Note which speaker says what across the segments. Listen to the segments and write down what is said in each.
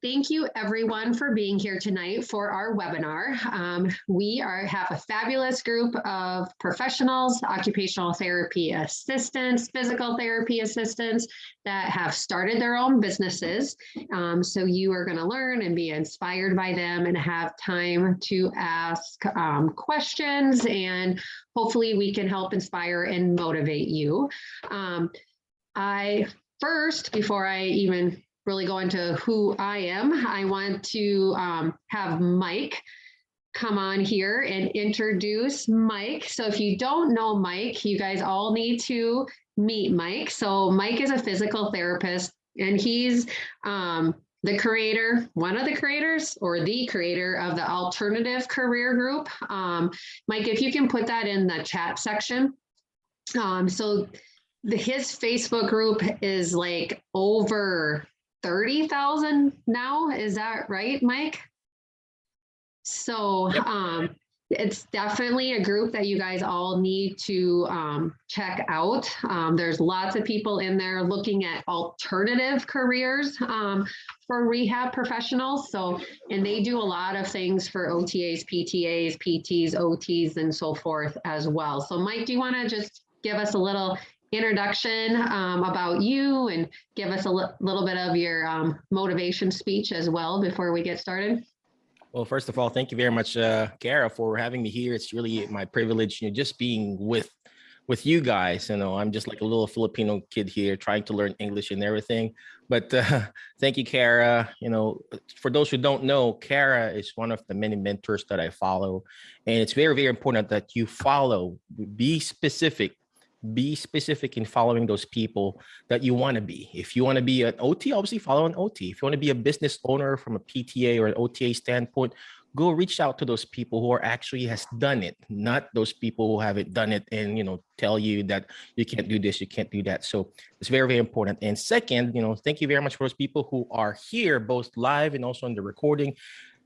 Speaker 1: Thank you everyone for being here tonight for our webinar. Have a fabulous group of professionals, occupational therapy assistants, physical therapy assistants that have started their own businesses. So you are going to learn and be inspired by them and have time to ask questions, and hopefully we can help inspire and motivate you. Before I even really go into who I am, I want to have Mike come on here and introduce Mike. So if you don't know Mike, you guys all need to meet Mike. So Mike is a physical therapist, and he's the creator, one of the creators, or the creator of the Alternative Career Group. Mike, if you can put that in the chat section. His Facebook group is like over 30,000 now. Is that right, Mike? So it's definitely a group that you guys all need to check out. There's lots of people in there looking at alternative careers for rehab professionals. And they do a lot of things for OTAs, PTAs, PTs, OTs, and so forth as well. So Mike, do you want to just give us a little introduction about you and give us a little bit of your motivation speech as well before we get started?
Speaker 2: Well, first of all, thank you very much, Kara, for having me here. It's really my privilege, just being with you guys. I'm just like a little Filipino kid here trying to learn English and everything. But thank you, Kara. For those who don't know, Kara is one of the many mentors that I follow. And it's very, very important that you follow, be specific in following those people that you want to be. If you want to be an OT, obviously follow an OT. If you want to be a business owner from a PTA or an OTA standpoint, go reach out to those people who are actually has done it, not those people who haven't done it and tell you that you can't do this, you can't do that. So it's very, very important. And second, thank you very much for those people who are here, both live and also on the recording.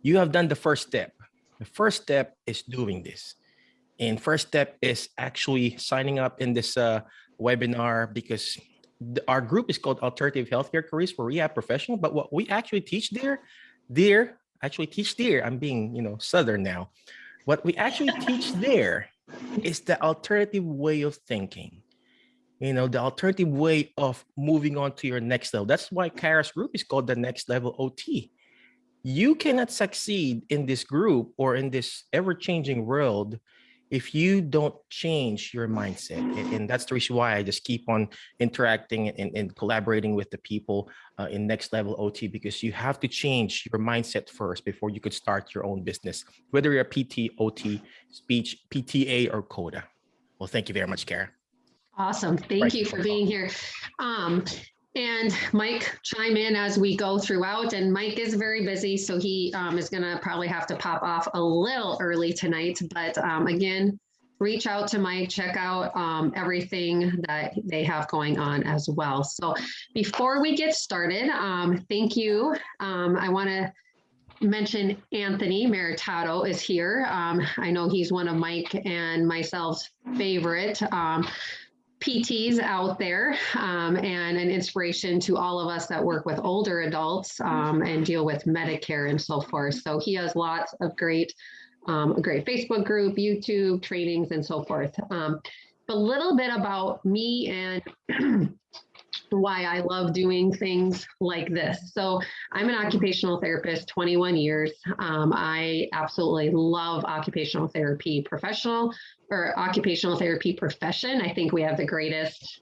Speaker 2: You have done the first step. The first step is doing this. And first step is actually signing up in this webinar, because our group is called Alternative Healthcare Careers for Rehab Professional. But what we actually teach there, I'm being, Southern now. What we actually teach there is the alternative way of thinking, the alternative way of moving on to your next level. That's why Kara's group is called the Next Level OT. You cannot succeed in this group or in this ever-changing world if you don't change your mindset. And that's the reason why I just keep on interacting and collaborating with the people in Next Level OT, because you have to change your mindset first before you could start your own business, whether you're a PT, OT, speech, PTA, or Coda. Well, thank you very much, Kara.
Speaker 1: Awesome. Thank you for being here. And Mike, chime in as we go throughout. And Mike is very busy, so he is going to probably have to pop off a little early tonight. But again, reach out to Mike, check out everything that they have going on as well. So before we get started, thank you. I want to mention Anthony Meritato is here. I know he's one of Mike and myself's favorite PTs out there, and an inspiration to all of us that work with older adults and deal with Medicare and so forth. So he has lots of a great Facebook group, YouTube trainings, and so forth. A little bit about me and why I love doing things like this. So I'm an occupational therapist, 21 years. I absolutely love occupational therapy professional or occupational therapy profession. I think we have the greatest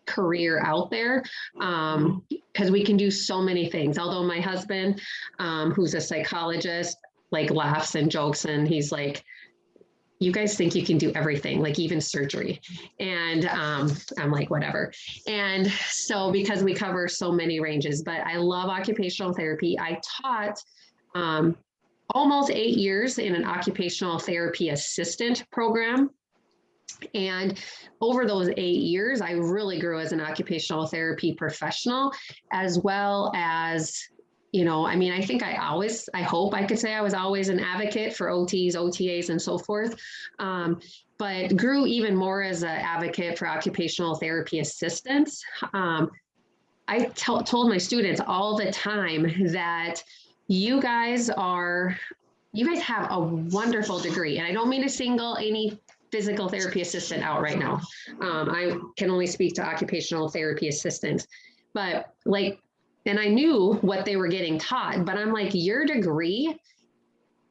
Speaker 1: career out there because we can do so many things. Although my husband, who's a psychologist, laughs and jokes, and he's like, you guys think you can do everything, like even surgery. And I'm like, whatever. And so because we cover so many ranges, but I love occupational therapy. I taught almost 8 years in an occupational therapy assistant program. And over those 8 years, I really grew as an occupational therapy professional, as well as I think I hope I could say I was always an advocate for OTs, OTAs, and so forth, but grew even more as an advocate for occupational therapy assistants. told my students all the time that you guys have a wonderful degree. And I don't mean to single any physical therapy assistant out right now. I can only speak to occupational therapy assistants, but like, and I knew what they were getting taught, but I'm like, your degree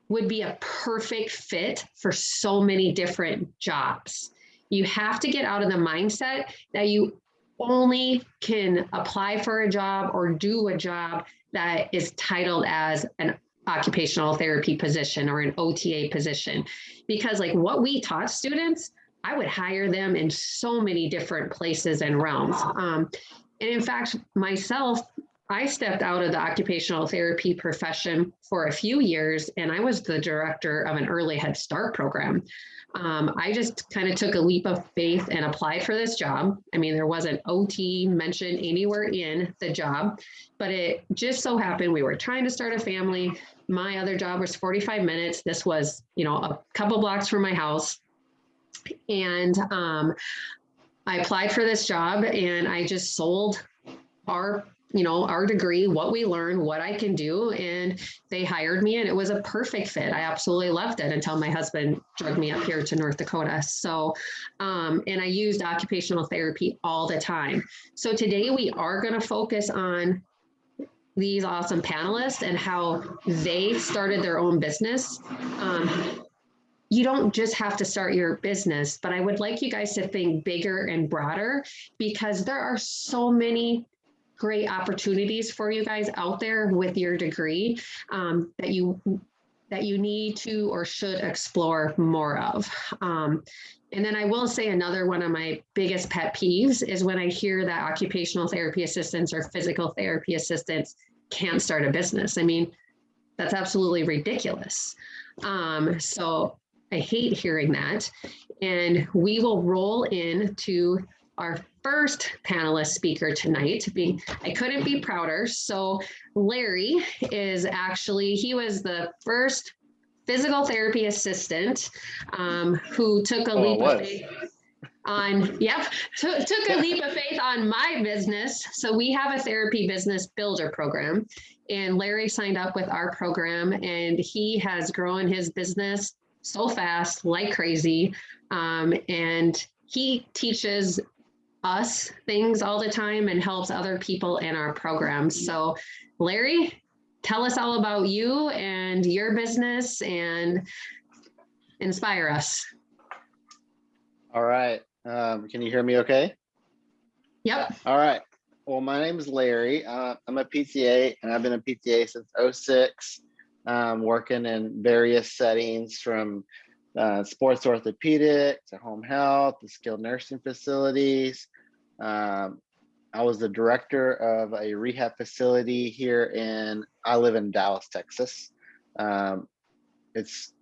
Speaker 1: would be a perfect fit for so many different jobs. You have to get out of the mindset that you only can apply for a job or do a job that is titled as an occupational therapy position or an OTA position. Because like what we taught students, I would hire them in so many different places and realms. And in fact, myself, I stepped out of the occupational therapy profession for a few years, and I was the director of an early Head Start program. I just kind of took a leap of faith and applied for this job. I mean, there wasn't OT mentioned anywhere in the job, but it just so happened we were trying to start a family. My other job was 45 minutes. This was, a couple blocks from my house. And I applied for this job and I just sold our degree, what we learned, what I can do. And they hired me and it was a perfect fit. I absolutely loved it until my husband drugged me up here to North Dakota. So, and I used occupational therapy all the time. So today we are going to focus on these awesome panelists and how they started their own business. You don't just have to start your business, but I would like you guys to think bigger and broader because there are so many great opportunities for you guys out there with your degree that you need to or should explore more of. And then I will say another one of my biggest pet peeves is when I hear that occupational therapy assistants or physical therapy assistants can't start a business. I mean, that's absolutely ridiculous. So I hate hearing that. And we will roll into our first panelist speaker tonight. I couldn't be prouder. So Larry is actually, he was the first physical therapy assistant who took a leap of faith took a leap of faith on my business. So we have a therapy business builder program and Larry signed up with our program and he has grown his business so fast, like crazy. And he teaches us things all the time and helps other people in our programs. So Larry, tell us all about you and your business and inspire us.
Speaker 3: All right. Can you hear me okay?
Speaker 1: Yep.
Speaker 3: All right. Well, my name is Larry. I'm a PTA and I've been a PTA since 2006, working in various settings from sports orthopedic to home health to skilled nursing facilities. I was the director of a rehab facility I live in Dallas, Texas. It's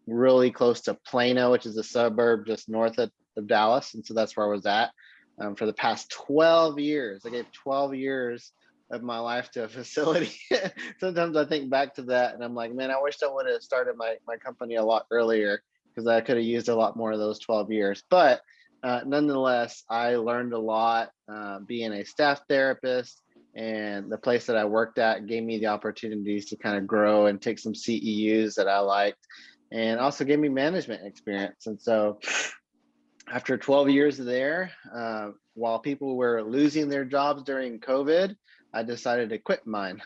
Speaker 3: really close to Plano, which is a suburb just north of Dallas. And so that's where I was at for the past 12 years. I gave 12 years of my life to a facility. Sometimes I think back to that and I'm like, man, I wish I would have started my company a lot earlier because I could have used a lot more of those 12 years. But nonetheless, I learned a lot being a staff therapist, and the place that I worked at gave me the opportunities to kind of grow and take some CEUs that I liked, and also gave me management experience. And so after 12 years there, while people were losing their jobs during COVID, I decided to quit mine.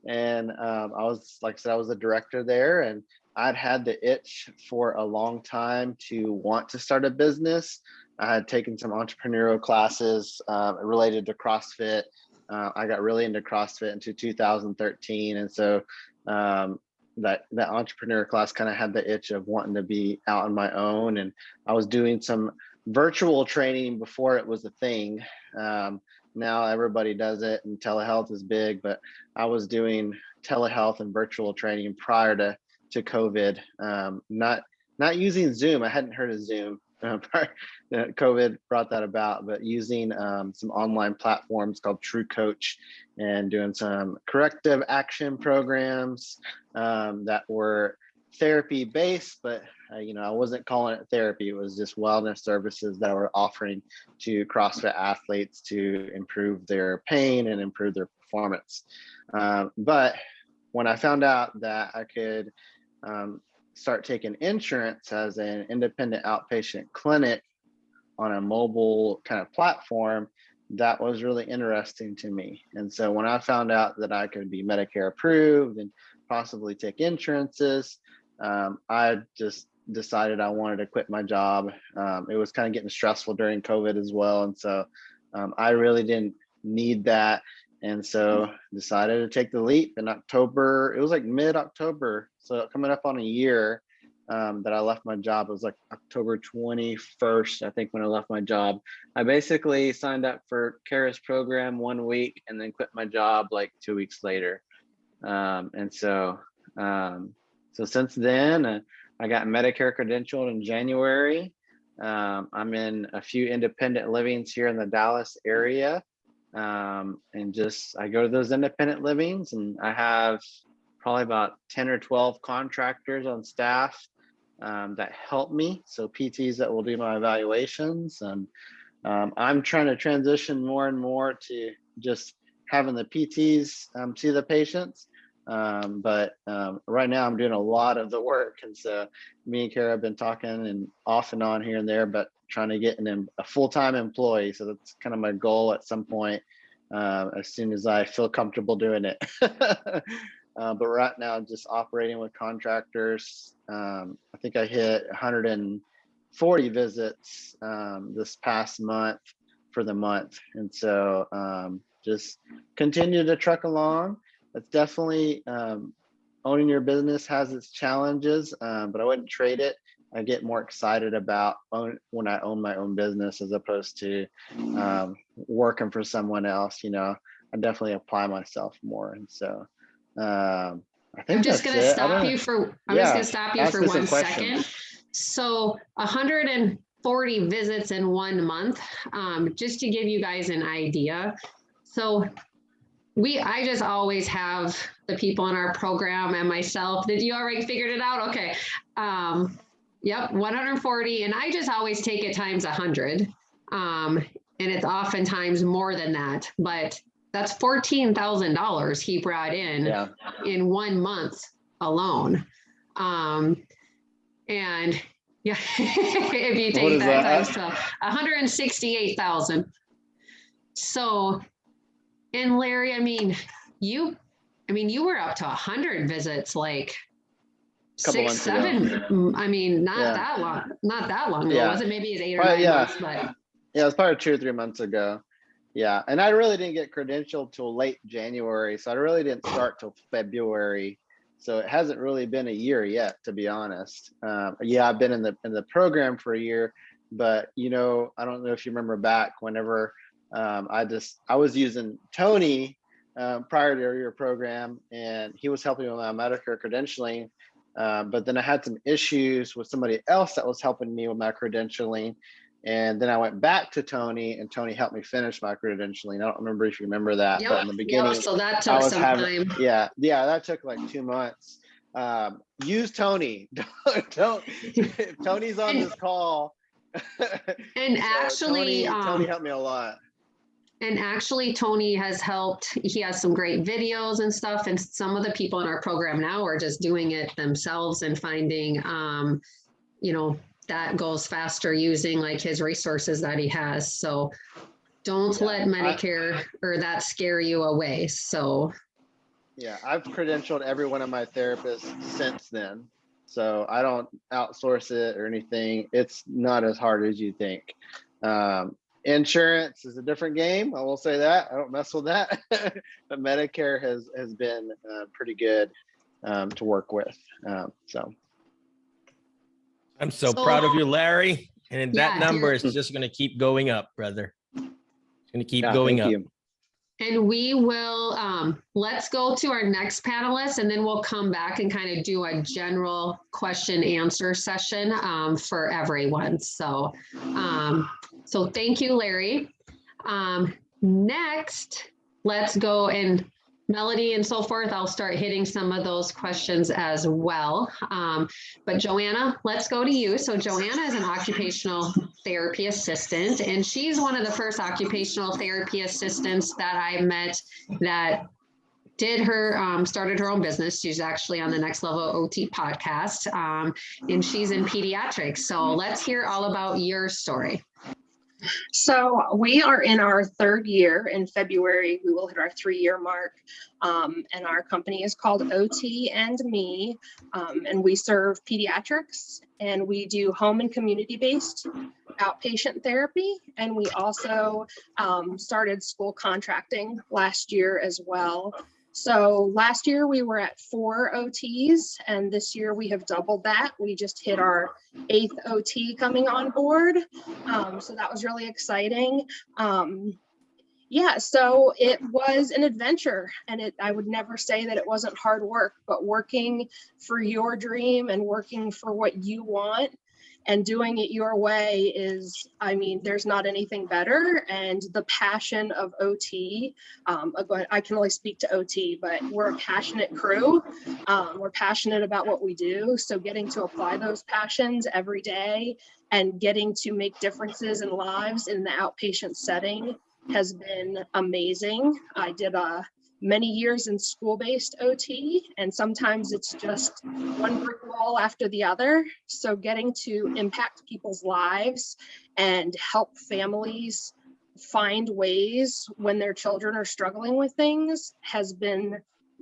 Speaker 3: And I was, like I said, I was the director there, and I'd had the itch for a long time to want to start a business. I had taken some entrepreneurial classes related to CrossFit. I got really into CrossFit into 2013. And so that entrepreneur class kind of had the itch of wanting to be out on my own. And I was doing some virtual training before it was a thing. Now everybody does it and telehealth is big, but I was doing telehealth and virtual training prior to COVID, not using Zoom. I hadn't heard of Zoom. COVID brought that about, but using some online platforms called True Coach and doing some corrective action programs that were therapy based, but I wasn't calling it therapy. It was just wellness services that we're offering to CrossFit athletes to improve their pain and improve their performance. But when I found out that I could start taking insurance as an independent outpatient clinic on a mobile kind of platform, that was really interesting to me. And so when I found out that I could be Medicare approved and possibly take insurances, I just decided I wanted to quit my job. It was kind of getting stressful during COVID as well. And so I really didn't need that. And so decided to take the leap in October. It was like mid-October. So coming up on a year that I left my job. It was like October 21st, I think, when I left my job. I basically signed up for Kara's program 1 week and then quit my job like 2 weeks later. And so since then, I got Medicare credentialed in January. I'm in a few independent livings here in the Dallas area. And I go to those independent livings, and I have probably about 10 or 12 contractors on staff that help me. So PTs that will do my evaluations. And I'm trying to transition more and more to just having the PTs see the patients. But right now I'm doing a lot of the work. And so me and Kara have been talking and off and on here and there, but trying to get a full-time employee. So that's kind of my goal at some point, as soon as I feel comfortable doing it. But right now I'm just operating with contractors. I think I hit 140 visits this past month for the month. And so just continue to truck along. It's definitely owning your business has its challenges, but I wouldn't trade it. I get more excited about when I own my own business as opposed to working for someone else. I definitely apply myself more. And so I think
Speaker 1: I'm just going to stop you for,
Speaker 3: Ask me some
Speaker 1: 1 second. So 140 visits in 1 month, just to give you guys an idea. So I just always have the people in our program and myself. Did you already figured it out? Okay. Yep. 140. And I just always take it times 100. And it's oftentimes more than that, but that's $14,000 he brought in 1 month alone. And yeah, if you take that times 12, 168,000. So, and Larry, you were up to 100 visits, like
Speaker 3: couple
Speaker 1: 6, 7. Not that long ago. Was it maybe 8 or 9 months? But
Speaker 3: yeah, it was probably 2 or 3 months ago. Yeah, and I really didn't get credentialed till late January, so I really didn't start till February. So it hasn't really been a year yet, to be honest. I've been in the program for a year, but I don't know if you remember back whenever I was using Tony prior to your program, and he was helping me with my Medicare credentialing. But then I had some issues with somebody else that was helping me with my credentialing. And then I went back to Tony, and Tony helped me finish my credentialing. I don't remember if you remember that, but in the beginning,
Speaker 1: so that took some time.
Speaker 3: Yeah, that took like 2 months. Use Tony. Don't if Tony's on this call.
Speaker 1: And actually,
Speaker 3: Tony helped me a lot.
Speaker 1: And actually, Tony has helped. He has some great videos and stuff. And some of the people in our program now are just doing it themselves and finding, that goes faster using like his resources that he has. So don't let Medicare or that scare you away. So
Speaker 3: yeah, I've credentialed every one of my therapists since then. So I don't outsource it or anything. It's not as hard as you think. Insurance is a different game. I will say that. I don't mess with that. But Medicare has been pretty good to work with. So
Speaker 2: I'm so proud of you, Larry. And that number is just going to keep going up, brother. It's going to keep going up.
Speaker 3: You.
Speaker 1: And we will, let's go to our next panelist, and then we'll come back and kind of do a general question answer session for everyone. So, so thank you, Larry. Next, let's go and Melody and so forth, I'll start hitting some of those questions as well. But Joanna, let's go to you. So Joanna is an occupational therapy assistant, and she's one of the first occupational therapy assistants that I met that started her own business. She's actually on the Next Level OT podcast, and she's in pediatrics. So let's hear all about your story.
Speaker 4: So we are in our 3rd year. In February, we will hit our 3-year mark. And our company is called OT and Me. And we serve pediatrics, and we do home and community-based outpatient therapy. And we also started school contracting last year as well. So last year we were at 4 OTs, and this year we have doubled that. We just hit our 8th OT coming on board. So that was really exciting. So it was an adventure, and I would never say that it wasn't hard work, but working for your dream and working for what you want and doing it your way is, there's not anything better. And the passion of OT, I can only speak to OT, but we're a passionate crew. We're passionate about what we do. So getting to apply those passions every day and getting to make differences in lives in the outpatient setting has been amazing. I did many years in school-based OT, and sometimes it's just one brick wall after the other. So getting to impact people's lives and help families find ways when their children are struggling with things has been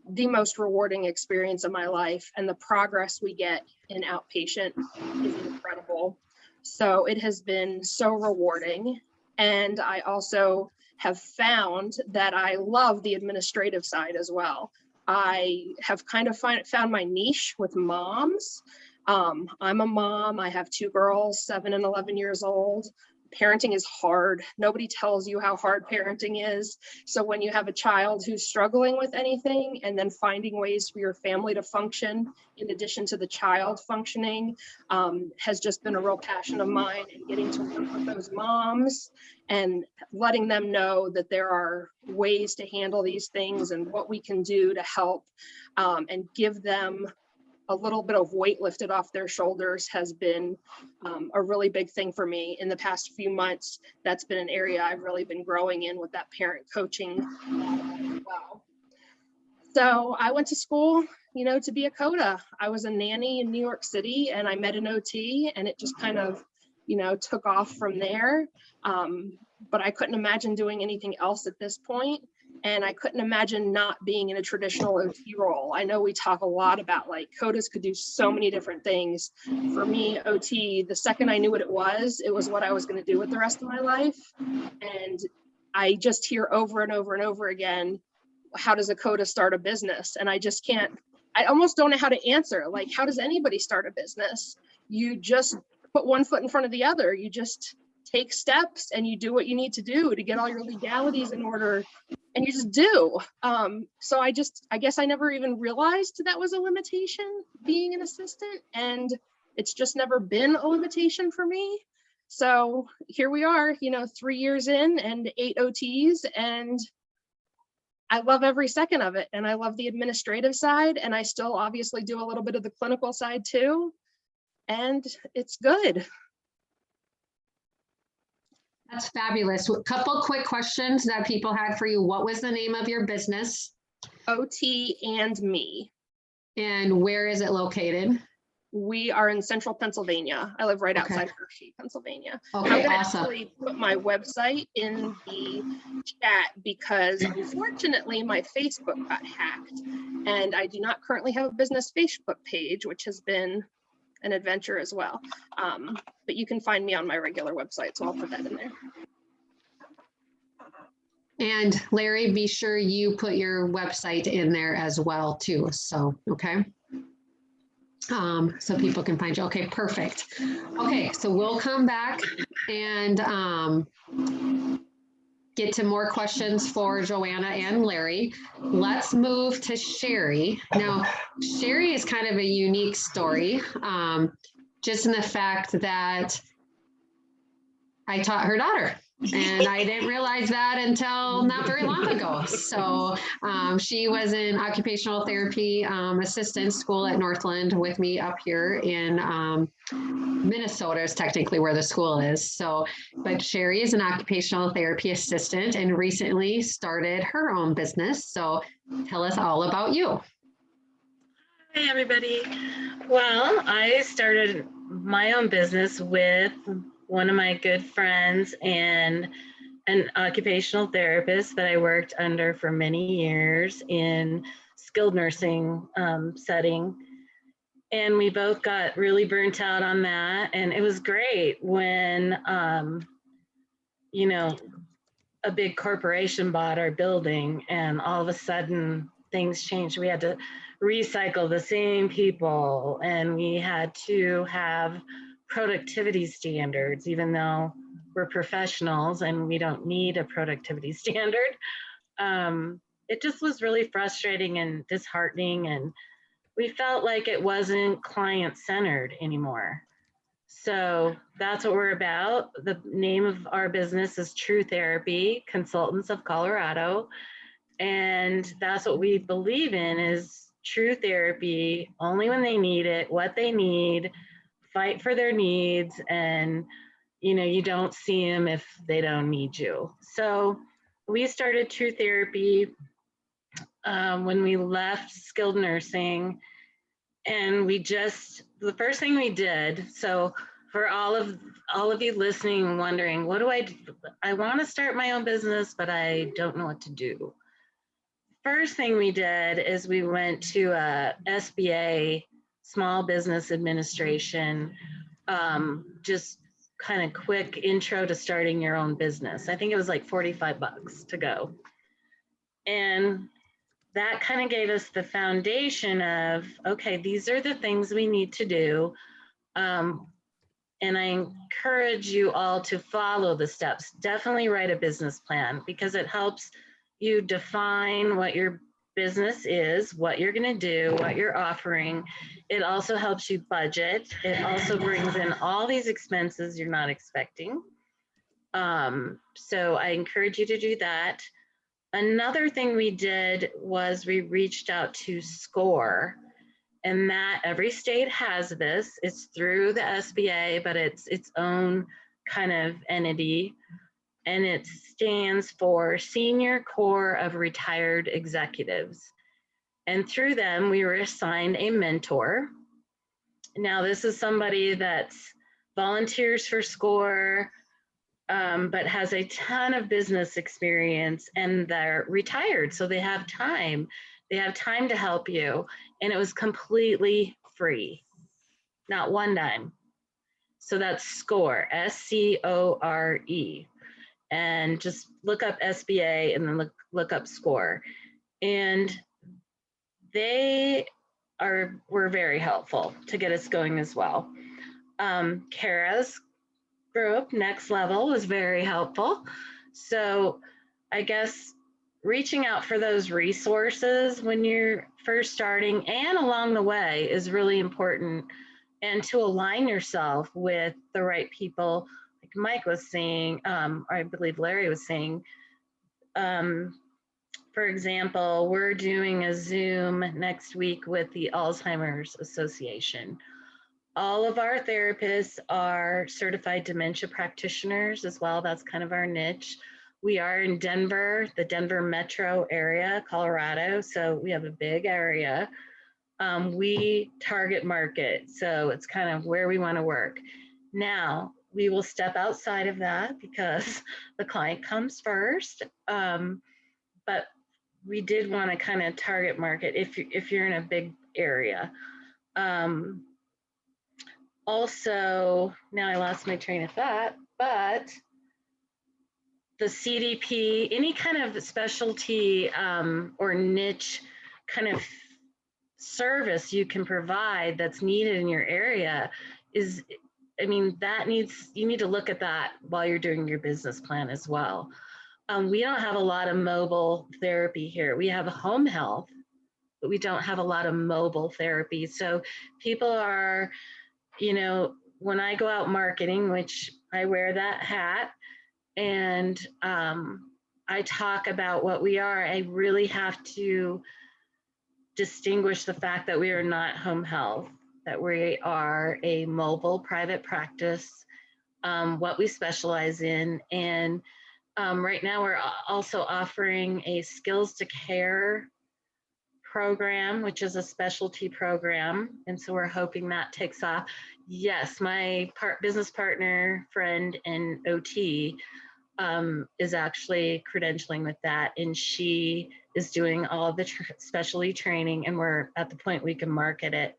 Speaker 4: the most rewarding experience of my life. And the progress we get in outpatient is incredible. So it has been so rewarding. And I also have found that I love the administrative side as well. I have kind of found my niche with moms. I'm a mom. I have 2 girls, 7 and 11 years old. Parenting is hard. Nobody tells you how hard parenting is. So when you have a child who's struggling with anything and then finding ways for your family to function in addition to the child functioning has just been a real passion of mine, and getting to work with those moms and letting them know that there are ways to handle these things and what we can do to help and give them a little bit of weight lifted off their shoulders has been a really big thing for me in the past few months. That's been an area I've really been growing in with that parent coaching as well. So I went to school, to be a Coda. I was a nanny in New York City, and I met an OT, and it just kind of, took off from there. But I couldn't imagine doing anything else at this point. And I couldn't imagine not being in a traditional OT role. I know we talk a lot about Codas could do so many different things. For me, OT, the second I knew what it was what I was going to do with the rest of my life. And I just hear over and over and over again, how does a Coda start a business? And I just can't, I almost don't know how to answer. How does anybody start a business? You just put one foot in front of the other. You just take steps and you do what you need to do to get all your legalities in order, and you just do. So I guess I never even realized that was a limitation, being an assistant, and it's just never been a limitation for me. So here we are, 3 years in and 8 OTs, and I love every second of it. And I love the administrative side, and I still obviously do a little bit of the clinical side too. And it's good.
Speaker 1: That's fabulous. A couple quick questions that people had for you. What was the name of your business?
Speaker 4: OT and Me.
Speaker 1: And where is it located?
Speaker 4: We are in central Pennsylvania. I live right outside Hershey, Pennsylvania.
Speaker 1: Okay,
Speaker 4: I'm gonna
Speaker 1: awesome.
Speaker 4: actually put my website in the chat because unfortunately my Facebook got hacked, and I do not currently have a business Facebook page, which has been an adventure as well. But you can find me on my regular website, so I'll put that in there.
Speaker 1: And Larry, be sure you put your website in there as well too. So, okay. So people can find you. Okay, perfect. Okay, so we'll come back and get to more questions for Joanna and Larry. Let's move to Sherry. Now, Sherry is kind of a unique story, just in the fact that I taught her daughter. And I didn't realize that until not very long ago. So she was in occupational therapy assistant school at Northland with me up here in Minnesota is technically where the school is. So, but Sherry is an occupational therapy assistant and recently started her own business. So tell us all about you.
Speaker 5: Hi, everybody. Well, I started my own business with one of my good friends and an occupational therapist that I worked under for many years in skilled nursing setting. And we both got really burnt out on that. And it was great when, you know, a big corporation bought our building and all of a sudden things changed. We had to recycle the same people and we had to have productivity standards, even though we're professionals and we don't need a productivity standard. It just was really frustrating and disheartening, and we felt like it wasn't client-centered anymore. So that's what we're about. The name of our business is True Therapy Consultants of Colorado. And that's what we believe in is true therapy, only when they need it, what they need, fight for their needs, and you don't see them if they don't need you. So we started True Therapy when we left skilled nursing, and the first thing we did, so for all of you listening and wondering, what do I do? I want to start my own business, but I don't know what to do. First thing we did is we went to a SBA, Small Business Administration, just kind of quick intro to starting your own business. I think it was like $45 to go. And that kind of gave us the foundation of, okay, these are the things we need to do. And I encourage you all to follow the steps. Definitely write a business plan because it helps you define what your business is, what you're going to do, what you're offering. It also helps you budget. It also brings in all these expenses you're not expecting. So I encourage you to do that. Another thing we did was we reached out to SCORE, and that every state has this. It's through the SBA, but it's its own kind of entity. And it stands for Senior Corps of Retired Executives. And through them, we were assigned a mentor. Now, this is somebody that volunteers for SCORE, but has a ton of business experience, and they're retired, so they have time. They have time to help you, and it was completely free, not one dime. So that's SCORE, SCORE. And just look up SBA and then look up SCORE. And they were very helpful to get us going as well. Kara's group, Next Level, was very helpful. So I guess reaching out for those resources when you're first starting and along the way is really important, and to align yourself with the right people. Like Mike was saying, or I believe Larry was saying, for example, we're doing a Zoom next week with the Alzheimer's Association. All of our therapists are certified dementia practitioners as well. That's kind of our niche. We are in Denver, the Denver metro area, Colorado. So we have a big area. We target market. So it's kind of where we want to work. Now, we will step outside of that because the client comes first. But we did want to kind of target market if you're in a big area. Also, now I lost my train of thought, but the CDP, any kind of specialty or niche kind of service you can provide that's needed in your area is, you need to look at that while you're doing your business plan as well. We don't have a lot of mobile therapy here. We have home health, but we don't have a lot of mobile therapy. So people are, when I go out marketing, which I wear that hat, and I talk about what we are, I really have to distinguish the fact that we are not home health, that we are a mobile private practice, what we specialize in. And right now we're also offering a skills to care program, which is a specialty program. And so we're hoping that takes off. Yes, my business partner, friend, and OT is actually credentialing with that. And she is doing all of the specialty training, and we're at the point we can market it.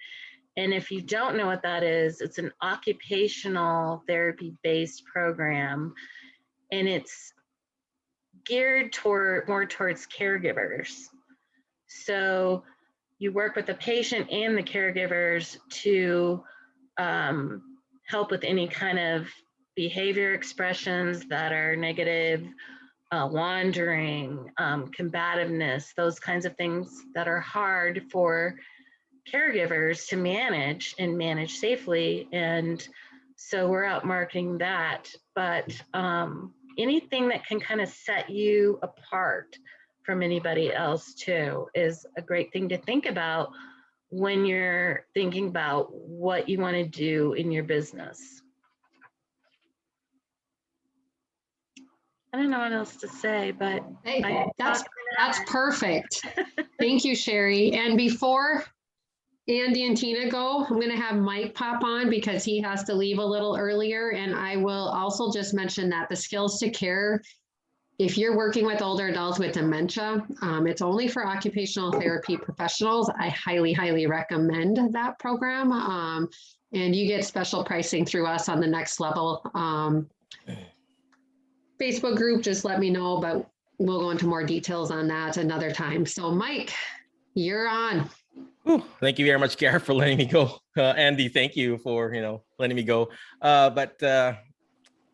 Speaker 5: And if you don't know what that is, it's an occupational therapy based program, and it's geared more towards caregivers. So you work with the patient and the caregivers to help with any kind of behavior expressions that are negative, wandering, combativeness, those kinds of things that are hard for caregivers to manage and manage safely. And so we're out marketing that. But anything that can kind of set you apart from anybody else too is a great thing to think about when you're thinking about what you want to do in your business. I don't know what else to say, but
Speaker 1: Hey, that's perfect. Thank you, Sherry. And before Andy and Tina go, I'm going to have Mike pop on because he has to leave a little earlier. And I will also just mention that the skills to care, if you're working with older adults with dementia, it's only for occupational therapy professionals. I highly, highly recommend that program. And you get special pricing through us on the Next Level Facebook group. Just let me know, but we'll go into more details on that another time. So Mike, you're on.
Speaker 2: Ooh, thank you very much, Gareth, for letting me go. Andy, thank you for letting me go. But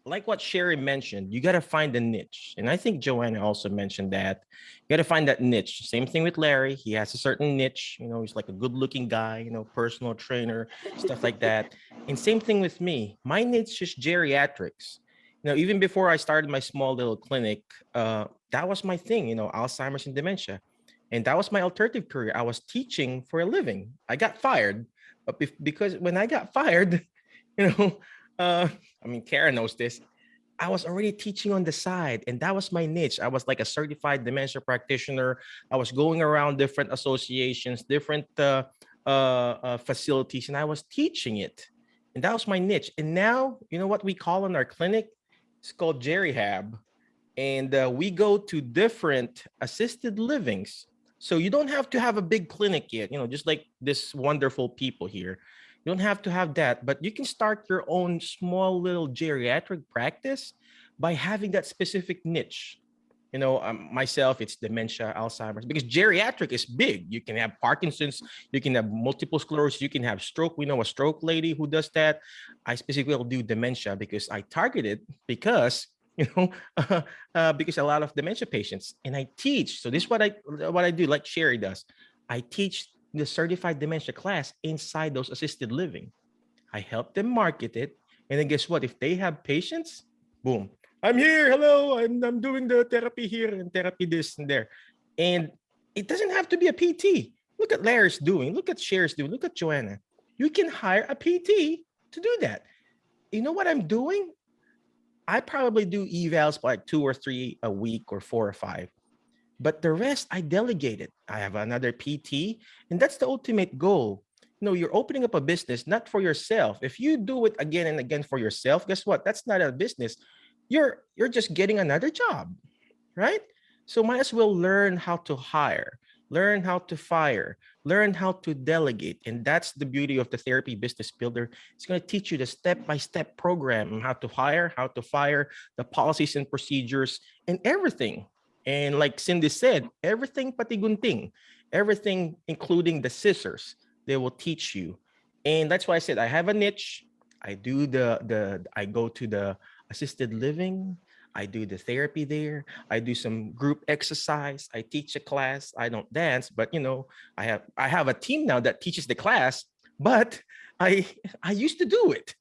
Speaker 2: like what Sherry mentioned, you got to find a niche. And I think Joanna also mentioned that. You got to find that niche. Same thing with Larry. He has a certain niche. He's like a good looking guy, personal trainer, stuff like that. And same thing with me. My niche is geriatrics. Even before I started my small little clinic, that was my thing, Alzheimer's and dementia. And that was my alternative career. I was teaching for a living. I got fired, but because when I got fired, Karen knows this, I was already teaching on the side, and that was my niche. I was like a certified dementia practitioner. I was going around different associations, different facilities, and I was teaching it. And that was my niche. And now, what we call in our clinic? It's called Gerihab. And we go to different assisted livings. So you don't have to have a big clinic yet, just like this wonderful people here. You don't have to have that, but you can start your own small little geriatric practice by having that specific niche. Myself, it's dementia, Alzheimer's, because geriatric is big. You can have Parkinson's, you can have multiple sclerosis, you can have stroke. We know a stroke lady who does that. I specifically will do dementia because I target it because because a lot of dementia patients, and I teach. So this is what I do, like Sherry does. I teach the certified dementia class inside those assisted living. I help them market it, and then guess what? If they have patients, boom, I'm here. Hello, I'm doing the therapy here and therapy this and there, and it doesn't have to be a PT. Look at Larry's doing. Look at Sherry's doing. Look at Joanna. You can hire a PT to do that. You know what I'm doing? I probably do evals by like 2 or 3 a week or 4 or 5. But the rest, I delegate it. I have another PT, and that's the ultimate goal. You're opening up a business, not for yourself. If you do it again and again for yourself, guess what? That's not a business. You're just getting another job, right? So might as well learn how to hire, learn how to fire, learn how to delegate. And that's the beauty of the Therapy Business Builder. It's going to teach you the step-by-step program on how to hire, how to fire, the policies and procedures, and everything. And like Cindy said, everything pati gunting, everything including the scissors, they will teach you. And that's why I said I have a niche. I do I go to the assisted living. I do the therapy there. I do some group exercise. I teach a class. I don't dance, but I have a team now that teaches the class, but I used to do it.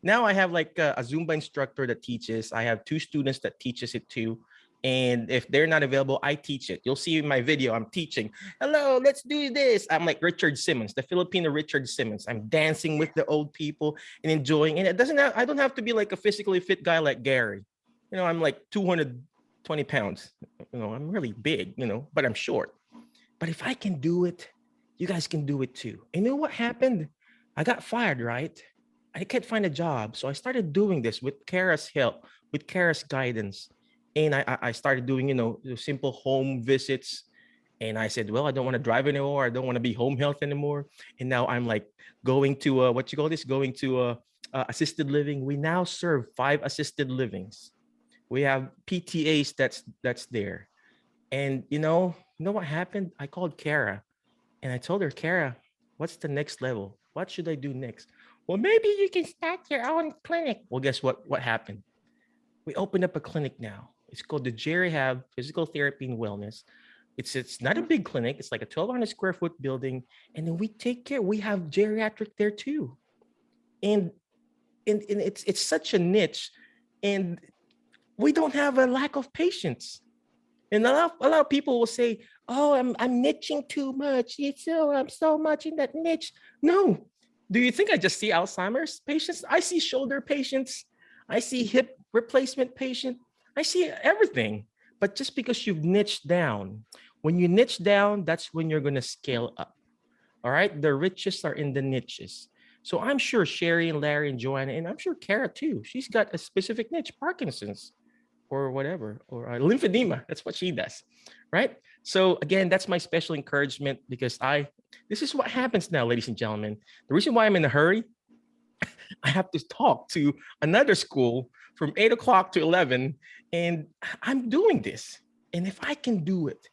Speaker 2: now I have like a Zumba instructor that teaches. I have 2 students that teaches it too. And if they're not available, I teach it. You'll see in my video, I'm teaching. Hello, let's do this. I'm like Richard Simmons, the Filipino Richard Simmons. I'm dancing with the old people and enjoying. And it doesn't have, I don't have to be like a physically fit guy like Gary. You know, I'm like 220 pounds. You know, I'm really big, you know, but I'm short. But if I can do it, you guys can do it too. And you know what happened? I got fired, right? I can't find a job. So I started doing this with Kara's help, with Kara's guidance. And I started doing, you know, simple home visits. And I said, well, I don't want to drive anymore. I don't want to be home health anymore. And now I'm like going to, what you call this? Going to assisted living. We now serve 5 assisted livings. We have PTAs that's there. And you know what happened? I called Kara and I told her, Kara, what's the next level? What should I do next? Well, maybe you can start your own clinic. Well, guess what? What happened? We opened up a clinic now. It's called the J Rehab Physical Therapy and Wellness. It's not a big clinic. It's like a 1,200 square foot building. And then we take care. We have geriatric there too. And it's such a niche. And we don't have a lack of patients. And a lot of people will say, oh, I'm niching too much. I'm so much in that niche. No. Do you think I just see Alzheimer's patients? I see shoulder patients. I see hip replacement patient. I see everything. But just because you've niched down, when you niche down, that's when you're going to scale up. All right. The richest are in the niches. So I'm sure Sherry and Larry and Joanna, and I'm sure Kara too, she's got a specific niche, Parkinson's or whatever, or lymphedema. That's what she does. Right. So again, that's my special encouragement because this is what happens now, ladies and gentlemen. The reason why I'm in a hurry, I have to talk to another school from 8 o'clock to 11, and I'm doing this. And if I can do it,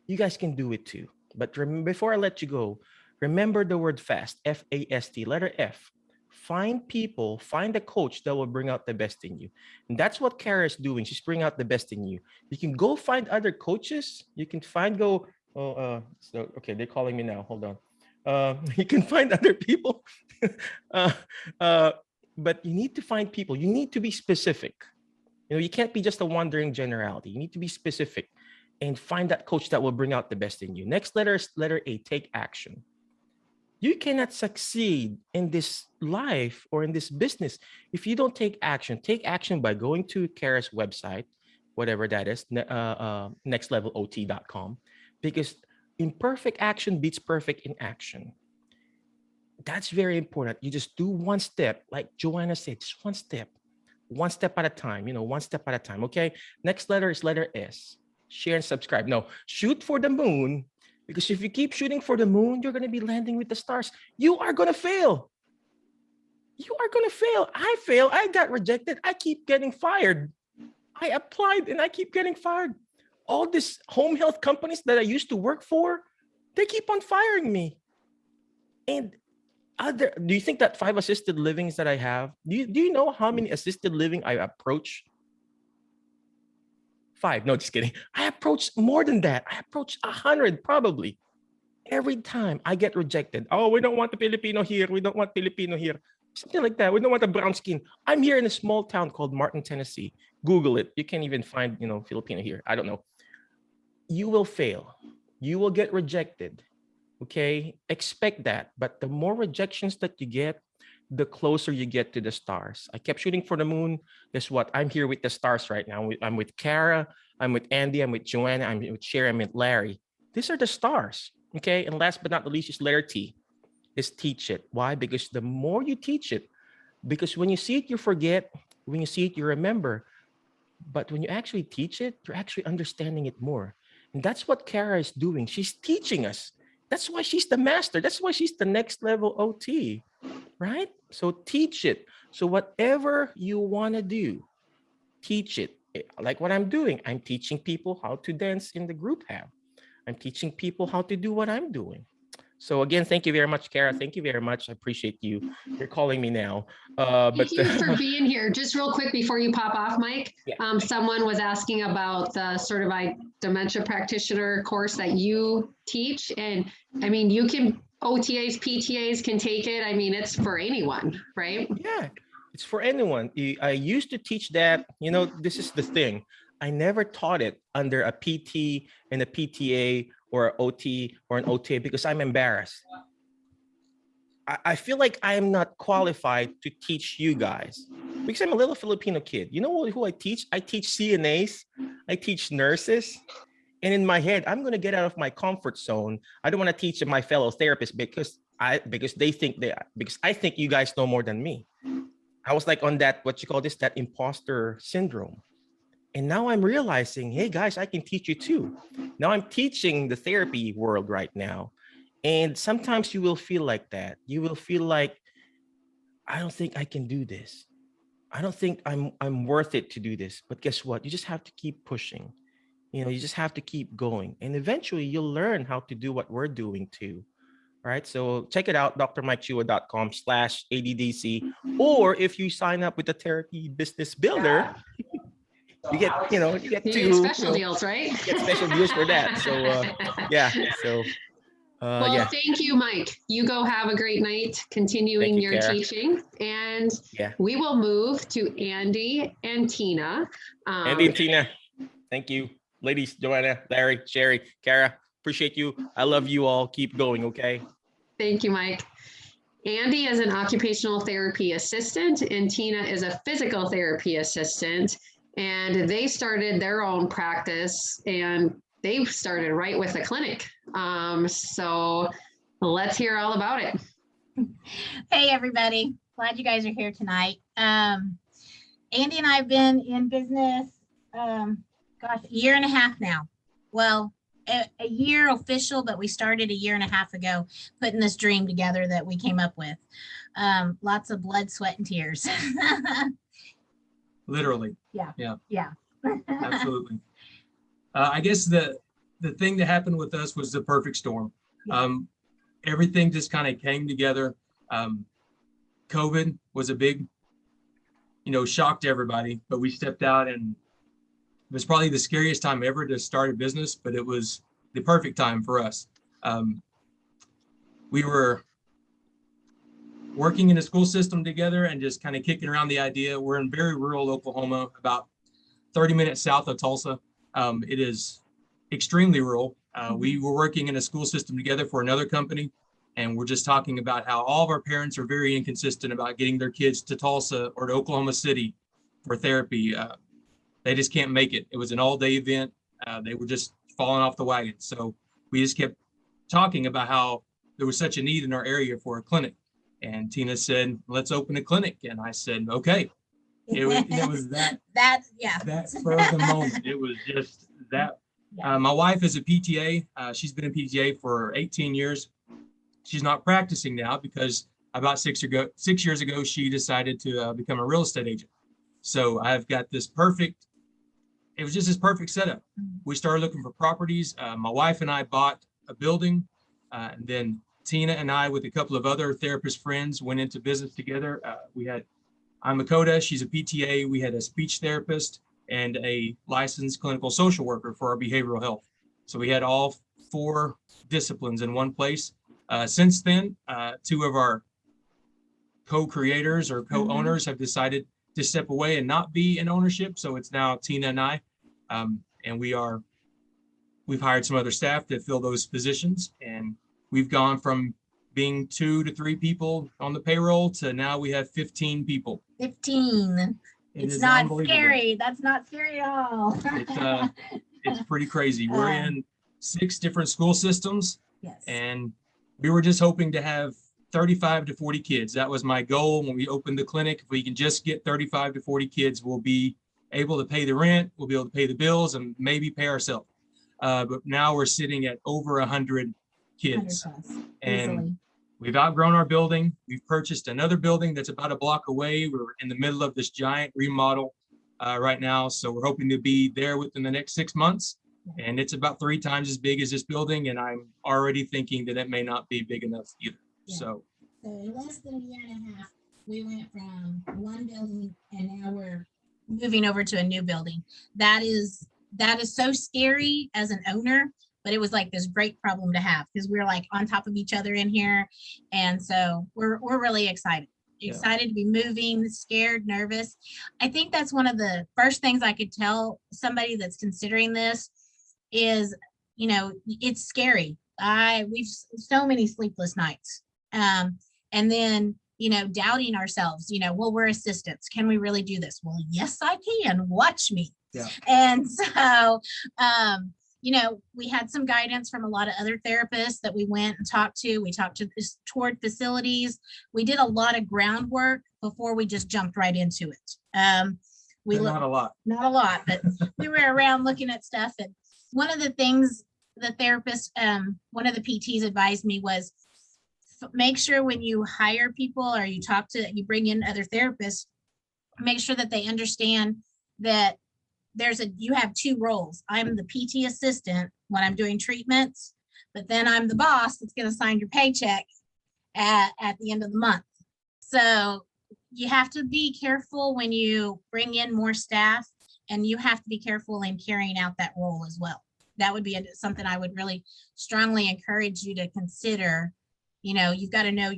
Speaker 2: you guys can do it too. But before I let you go, remember the word FAST, F-A-S-T, letter F. Find a coach that will bring out the best in you. And that's what Kara is doing. She's bringing out the best in you. You can go find other coaches. You can okay, they're calling me now. Hold on. You can find other people. But you need to find people. You need to be specific. You know, you can't be just a wandering generality. You need to be specific and find that coach that will bring out the best in you. Next letter is letter A, take action. You cannot succeed in this life or in this business if you don't take action. Take action by going to Kara's website, whatever that is, nextlevelot.com, because imperfect action beats perfect in action. That's very important. You just do one step, like Joanna said, just one step at a time, one step at a time. Okay. Next letter is letter S. Share and subscribe. No, shoot for the moon, because if you keep shooting for the moon, you're going to be landing with the stars. You are going to fail. I fail. I got rejected. I keep getting fired. I applied and I keep getting fired. All these home health companies that I used to work for, they keep on firing me. And do you think that 5 assisted livings that I have, do you know how many assisted living I approach? 5. No, just kidding. I approach more than that. I approach 100 probably. Every time I get rejected. Oh, we don't want the Filipino here. We don't want Filipino here. Something like that. We don't want the brown skin. I'm here in a small town called Martin, Tennessee. Google it. You can't even find, Filipino here. I don't know. You will fail. You will get rejected. Okay, expect that. But the more rejections that you get, the closer you get to the stars. I kept shooting for the moon. Guess what? I'm here with the stars right now. I'm with Kara. I'm with Andy. I'm with Joanna. I'm with Sherry. I'm with Larry. These are the stars. Okay, and last but not the least is letter T. Is teach it. Why? Because the more you teach it, because when you see it, you forget. When you see it, you remember. But when you actually teach it, you're actually understanding it more. And that's what Kara is doing. She's teaching us. That's why she's the master. That's why she's the next level OT, right? So teach it. So whatever you want to do, teach it. Like what I'm doing, I'm teaching people how to dance in the group hab. I'm teaching people how to do what I'm doing. So again, thank you very much, Kara. Thank you very much. I appreciate you. You're calling me now.
Speaker 1: Thank you for being here. Just real quick before you pop off, Mike,
Speaker 2: yeah.
Speaker 1: Someone was asking about the certified dementia practitioner course that you teach. And I mean, you can, OTAs, PTAs can take it. I mean, it's for anyone, right?
Speaker 2: Yeah. It's for anyone. I used to teach that, this is the thing. I never taught it under a PT and a PTA or an OT or an OTA because I'm embarrassed. I feel like I am not qualified to teach you guys because I'm a little Filipino kid. You know who I teach? I teach CNAs, I teach nurses. And in my head, I'm going to get out of my comfort zone. I don't want to teach my fellow therapists because I think you guys know more than me. I was like on that, that imposter syndrome. And now I'm realizing, hey guys, I can teach you too. Now I'm teaching the therapy world right now. And sometimes you will feel like that. You will feel like, I don't think I can do this. I don't think I'm worth it to do this. But guess what? You just have to keep pushing. You just have to keep going. And eventually you'll learn how to do what we're doing too. Right. So check it out, drmikechua.com/ADDC. Or if you sign up with the Therapy Business Builder, you get
Speaker 1: special deals, right?
Speaker 2: You get special deals for that. So yeah. So
Speaker 1: well, thank you, Mike. You go have a great night continuing your
Speaker 2: Kara.
Speaker 1: Teaching. And we will move to Andy and Tina.
Speaker 2: Andy and Tina, thank you. Ladies, Joanna, Larry, Sherry, Kara, appreciate you. I love you all. Keep going, okay?
Speaker 1: Thank you, Mike. Andy is an occupational therapy assistant and Tina is a physical therapy assistant. And they started their own practice and they started right with a clinic. So let's hear all about it.
Speaker 6: Hey, everybody. Glad you guys are here tonight. Andy and I have been in business, a year and a half now. Well, a year official, but we started a year and a half ago, putting this dream together that we came up with. Lots of blood, sweat, and tears.
Speaker 7: Literally.
Speaker 6: Yeah.
Speaker 7: Absolutely. I guess the thing that happened with us was the perfect storm.
Speaker 6: Yeah.
Speaker 7: Everything just kind of came together. COVID was a big, shock to everybody, but we stepped out and it was probably the scariest time ever to start a business, but it was the perfect time for us. We were working in a school system together and just kind of kicking around the idea. We're in very rural Oklahoma, about 30 minutes south of Tulsa. It is extremely rural. We were working in a school system together for another company, and we're just talking about how all of our parents are very inconsistent about getting their kids to Tulsa or to Oklahoma City for therapy. They just can't make it. It was an all-day event. They were just falling off the wagon. So we just kept talking about how there was such a need in our area for a clinic. And Tina said, let's open a clinic. And I said, okay. It was that spur of the moment. It was just that. My wife is a PTA. She's been in PTA for 18 years. She's not practicing now because about 6 years ago, she decided to become a real estate agent. So I've got it was just this perfect setup. We started looking for properties. My wife and I bought a building. And then Tina and I, with a couple of other therapist friends, went into business together. I'm a Coda, she's a PTA. We had a speech therapist and a licensed clinical social worker for our behavioral health. So we had all 4 disciplines in one place. Since then, 2 of our co-creators or co-owners have decided to step away and not be in ownership. So it's now Tina and I, and we've hired some other staff to fill those positions. And we've gone from being 2 to 3 people on the payroll to now we have 15 people.
Speaker 6: 15. It's not scary. That's not scary at all.
Speaker 7: It's pretty crazy. We're in 6 different school systems.
Speaker 6: Yes.
Speaker 7: And we were just hoping to have 35 to 40 kids. That was my goal when we opened the clinic. If we can just get 35 to 40 kids, we'll be able to pay the rent, we'll be able to pay the bills and maybe pay ourselves. But now we're sitting at over 100 kids.
Speaker 6: 100+,
Speaker 7: and
Speaker 6: easily.
Speaker 7: We've outgrown our building. We've purchased another building that's about a block away. We're in the middle of this giant remodel right now. So we're hoping to be there within the next 6 months. And it's about 3 times as big as this building. And I'm already thinking that it may not be big enough either.
Speaker 6: Yeah.
Speaker 7: So
Speaker 6: in less than a year and a half, we went from one building and now we're moving over to a new building. That is so scary as an owner, but it was like this great problem to have because we're like on top of each other in here. And so we're really excited. excited to be moving, scared, nervous. I think that's one of the first things I could tell somebody that's considering this is, it's scary. We've so many sleepless nights. And then, doubting ourselves, well, we're assistants. Can we really do this? Well, yes, I can. Watch me.
Speaker 7: Yeah.
Speaker 6: And so, we had some guidance from a lot of other therapists that we went and talked to. We talked to toward facilities. We did a lot of groundwork before we just jumped right into it.
Speaker 7: Not a lot,
Speaker 6: but we were around looking at stuff. And one of the things the therapist, one of the PTs advised me was make sure when you hire people or you bring in other therapists, make sure that they understand that you have two roles. I'm the PT assistant when I'm doing treatments, but then I'm the boss that's going to sign your paycheck at the end of the month. So you have to be careful when you bring in more staff, and you have to be careful in carrying out that role as well. That would be something I would really strongly encourage you to consider. You've got to know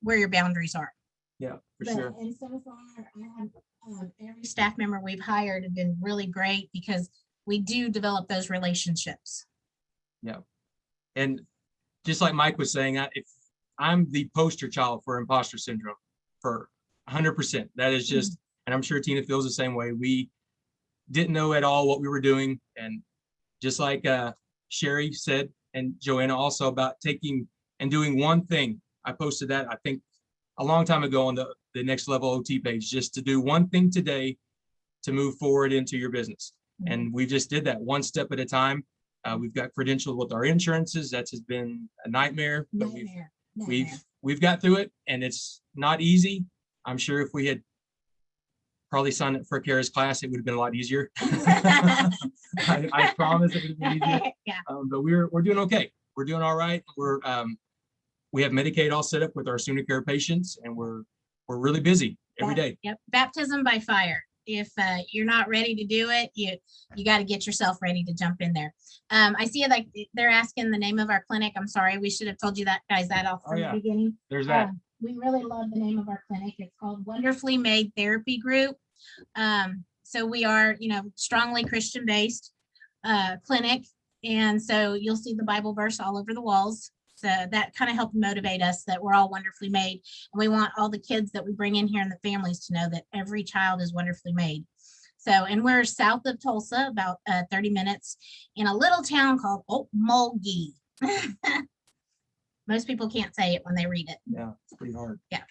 Speaker 6: where your boundaries are.
Speaker 7: Yeah, for sure.
Speaker 6: And so far, every staff member we've hired have been really great because we do develop those relationships.
Speaker 7: Yeah. And just like Mike was saying, if I'm the poster child for imposter syndrome for 100%. That is just, and I'm sure Tina feels the same way. We didn't know at all what we were doing. And just like Sherry said, and Joanna also, about taking and doing one thing. I posted that, I think, a long time ago on the Next Level OT page, just to do one thing today to move forward into your business. And we just did that one step at a time. We've got credentialed with our insurances. That's has been a nightmare, but we've got through it, and it's not easy. I'm sure if we had probably signed up for Kara's class, it would have been a lot easier. I promise it would have been easier.
Speaker 6: Yeah.
Speaker 7: But we're doing okay. We're doing all right. We have Medicaid all set up with our sooner care patients, and we're really busy every day.
Speaker 6: Yep. Baptism by fire. If you're not ready to do it, you got to get yourself ready to jump in there. I see like they're asking the name of our clinic. I'm sorry, we should have told you that, guys, that off from the beginning.
Speaker 7: There's that.
Speaker 6: We really love the name of our clinic. It's called Wonderfully Made Therapy Group. So we are, strongly Christian-based clinic, and so you'll see the Bible verse all over the walls. So that kind of helped motivate us that we're all wonderfully made. And we want all the kids that we bring in here and the families to know that every child is wonderfully made. So, and we're south of Tulsa, about 30 minutes, in a little town called Okmulgee. Most people can't say it when they read it.
Speaker 7: Yeah, it's pretty hard.
Speaker 6: Yeah.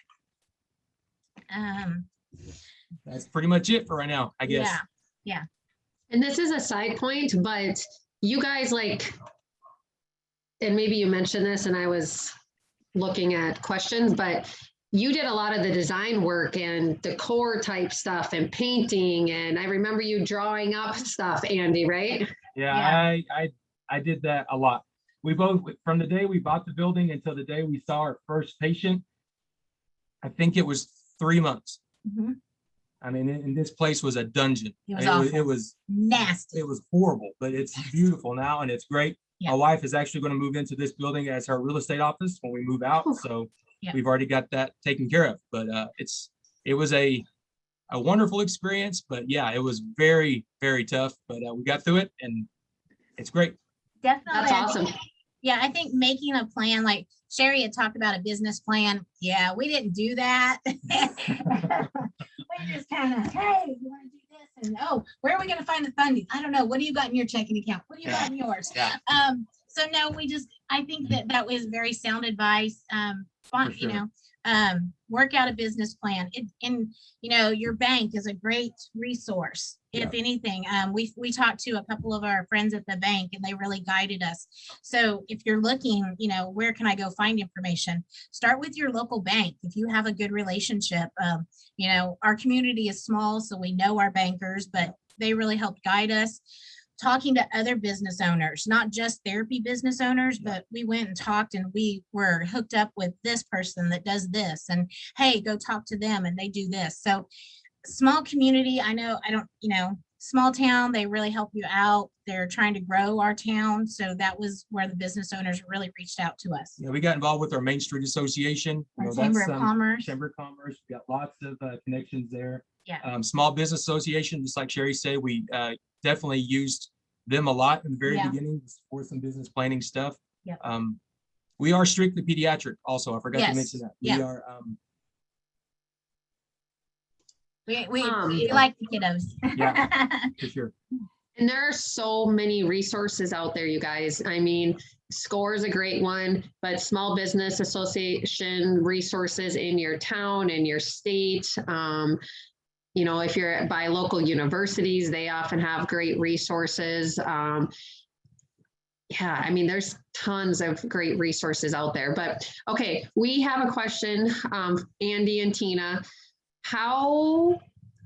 Speaker 7: That's pretty much it for right now, I guess.
Speaker 6: Yeah.
Speaker 1: And this is a side point, but you guys and maybe you mentioned this and I was looking at questions, but you did a lot of the design work and decor type stuff and painting. And I remember you drawing up stuff, Andy, right?
Speaker 7: Yeah. I did that a lot. We both, from the day we bought the building until the day we saw our first patient, I think it was 3 months.
Speaker 6: Mm-hmm.
Speaker 7: I mean, and this place was a dungeon.
Speaker 6: It was awful.
Speaker 7: It was
Speaker 6: nasty.
Speaker 7: It was horrible, but it's beautiful now and it's great.
Speaker 6: Yeah.
Speaker 7: My wife is actually going to move into this building as her real estate office when we move out. So we've already got that taken care of. But it was a wonderful experience. But yeah, it was very, very tough. But we got through it, and it's great.
Speaker 6: Definitely.
Speaker 1: That's awesome.
Speaker 6: Yeah, I think making a plan, like Sherry had talked about a business plan. Yeah, we didn't do that. We just kind of, hey, you want to do this? And where are we going to find the funding? I don't know. What do you got in your checking account? What do you got in yours?
Speaker 7: Yeah.
Speaker 6: So no, I think that was very sound advice.
Speaker 7: Sure.
Speaker 6: Work out a business plan. Your bank is a great resource. If anything, we talked to a couple of our friends at the bank, and they really guided us. So if you're looking, where can I go find information? Start with your local bank. If you have a good relationship, our community is small, so we know our bankers, but they really helped guide us. Talking to other business owners, not just therapy business owners, but we went and talked, and we were hooked up with this person that does this, and hey, go talk to them and they do this. So small community. I know, small town, they really help you out. They're trying to grow our town. So that was where the business owners really reached out to us.
Speaker 7: Yeah, we got involved with our Main Street Association.
Speaker 6: Our Chamber of Commerce.
Speaker 7: Chamber of Commerce. We got lots of connections there.
Speaker 6: Yeah.
Speaker 7: Small Business Association, just like Sherry said, we definitely used them a lot in the very beginning for some business planning stuff.
Speaker 6: Yeah.
Speaker 7: We are strictly pediatric also. I forgot to
Speaker 6: Yes.
Speaker 7: mention that.
Speaker 6: Yeah.
Speaker 7: We are
Speaker 6: we like the kiddos.
Speaker 7: Yeah, for sure.
Speaker 1: And there are so many resources out there, you guys. I mean, SCORE is a great one, but Small Business Association resources in your town, in your state. You know, if you're by local universities, they often have great resources. Yeah, I mean, there's tons of great resources out there. But okay, we have a question, Andy and Tina.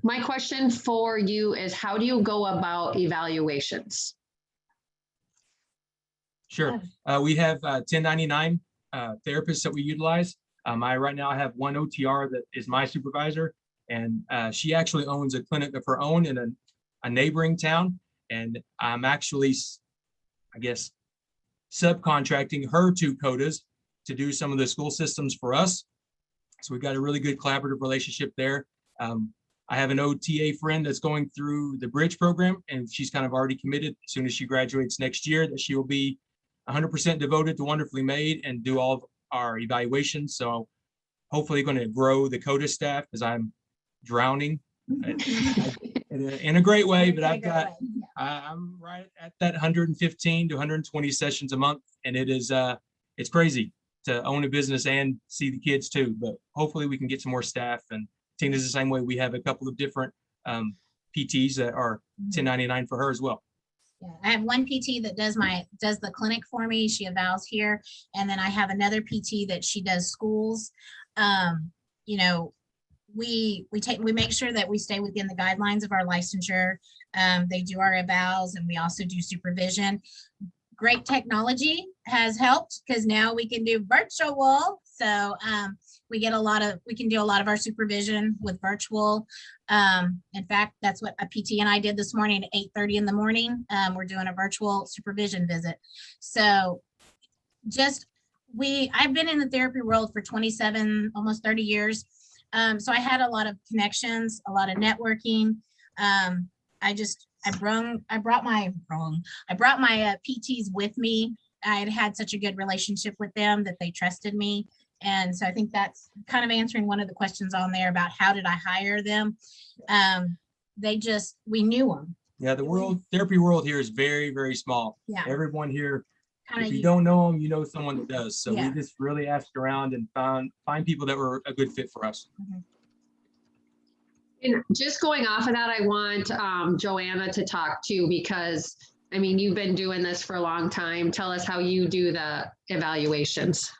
Speaker 1: My question for you is, how do you go about evaluations?
Speaker 7: Sure. We have 1099 therapists that we utilize. Right now I have one OTR that is my supervisor, and she actually owns a clinic of her own in a neighboring town. And I'm actually, I guess, subcontracting her to Codas to do some of the school systems for us. So we've got a really good collaborative relationship there. I have an OTA friend that's going through the Bridge program, and she's kind of already committed as soon as she graduates next year that she will be 100% devoted to Wonderfully Made and do all of our evaluations. So hopefully going to grow the Coda staff as I'm drowning in a great way, but I'm right at that 115 to 120 sessions a month. And it's crazy to own a business and see the kids too, but hopefully we can get some more staff. And Tina's the same way. We have a couple of different PTs that are 1099 for her as well.
Speaker 6: Yeah, I have one PT that does the clinic for me. She evals here. And then I have another PT that she does schools. You know, we make sure that we stay within the guidelines of our licensure. They do our evals, and we also do supervision. Great technology has helped because now we can do virtual. So we can do a lot of our supervision with virtual. In fact, that's what a PT and I did this morning at 8:30 in the morning. We're doing a virtual supervision visit. So I've been in the therapy world for 27, almost 30 years. So I had a lot of connections, a lot of networking. I brought my PTs with me. I had such a good relationship with them that they trusted me. And so I think that's kind of answering one of the questions on there about how did I hire them? We knew them.
Speaker 7: Yeah, the therapy world here is very, very small.
Speaker 6: Yeah.
Speaker 7: Everyone here, if you don't know them, you know someone that does. So we just really asked around and find people that were a good fit for us.
Speaker 6: Mm-hmm.
Speaker 1: And just going off of that, I want Joanna to talk too, because I mean, you've been doing this for a long time. Tell us how you do the evaluations.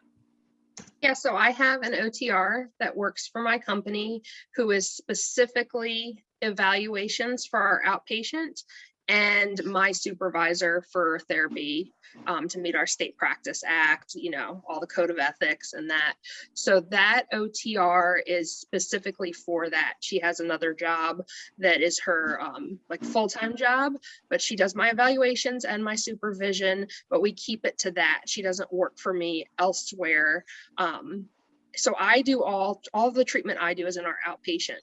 Speaker 4: Yeah, so I have an OTR that works for my company who is specifically evaluations for our outpatient, and my supervisor for therapy to meet our State Practice Act, you know, all the code of ethics and that. So that OTR is specifically for that. She has another job that is her like full-time job, but she does my evaluations and my supervision, but we keep it to that. She doesn't work for me elsewhere. So I do all of the treatment I do is in our outpatient,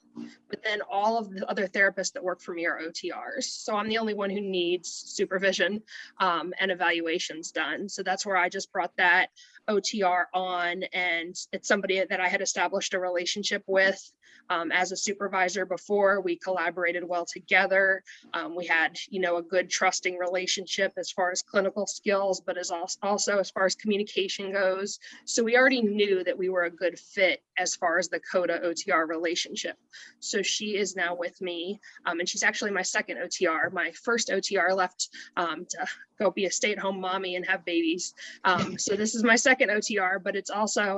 Speaker 4: but then all of the other therapists that work for me are OTRs. So I'm the only one who needs supervision and evaluations done. So that's where I just brought that OTR on, and it's somebody that I had established a relationship with as a supervisor before. We collaborated well together. We had, you know, a good trusting relationship as far as clinical skills, but as also as far as communication goes. So we already knew that we were a good fit as far as the Coda OTR relationship. So she is now with me, and she's actually my second OTR. My first OTR left to go be a stay-at-home mommy and have babies. So this is my second OTR, but it's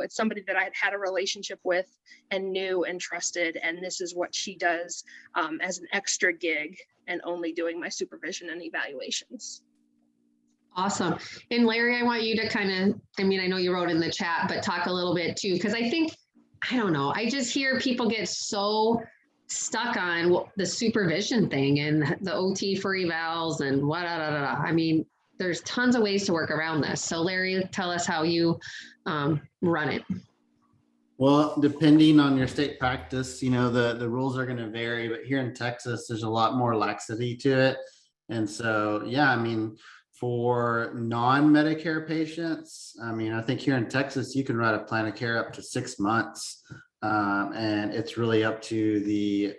Speaker 4: somebody that I had a relationship with and knew and trusted. And this is what she does as an extra gig and only doing my supervision and evaluations.
Speaker 1: Awesome. And Larry, I want you to kind of, I mean, I know you wrote in the chat, but talk a little bit too, because I think, I don't know, I just hear people get so stuck on the supervision thing and the OT for evals and what, I mean, there's tons of ways to work around this. So Larry, tell us how you run it.
Speaker 3: Well, depending on your state practice, you know, the rules are going to vary, but here in Texas, there's a lot more laxity to it. And so, yeah, I mean, for non-Medicare patients, I mean, I think here in Texas, you can write a plan of care up to 6 months. And it's really up to the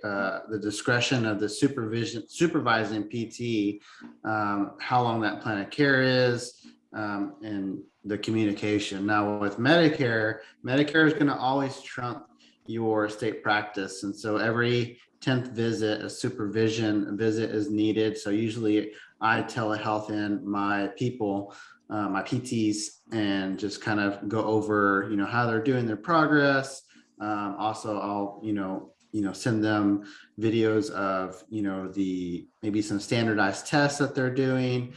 Speaker 3: discretion of the supervising PT, how long that plan of care is, and the communication. Now with Medicare is going to always trump your state practice. And so every 10th visit, a supervision visit is needed. So usually I telehealth in my people, my PTs, and just kind of go over, you know, how they're doing their progress. Also, I'll, send them videos of, maybe some standardized tests that they're doing,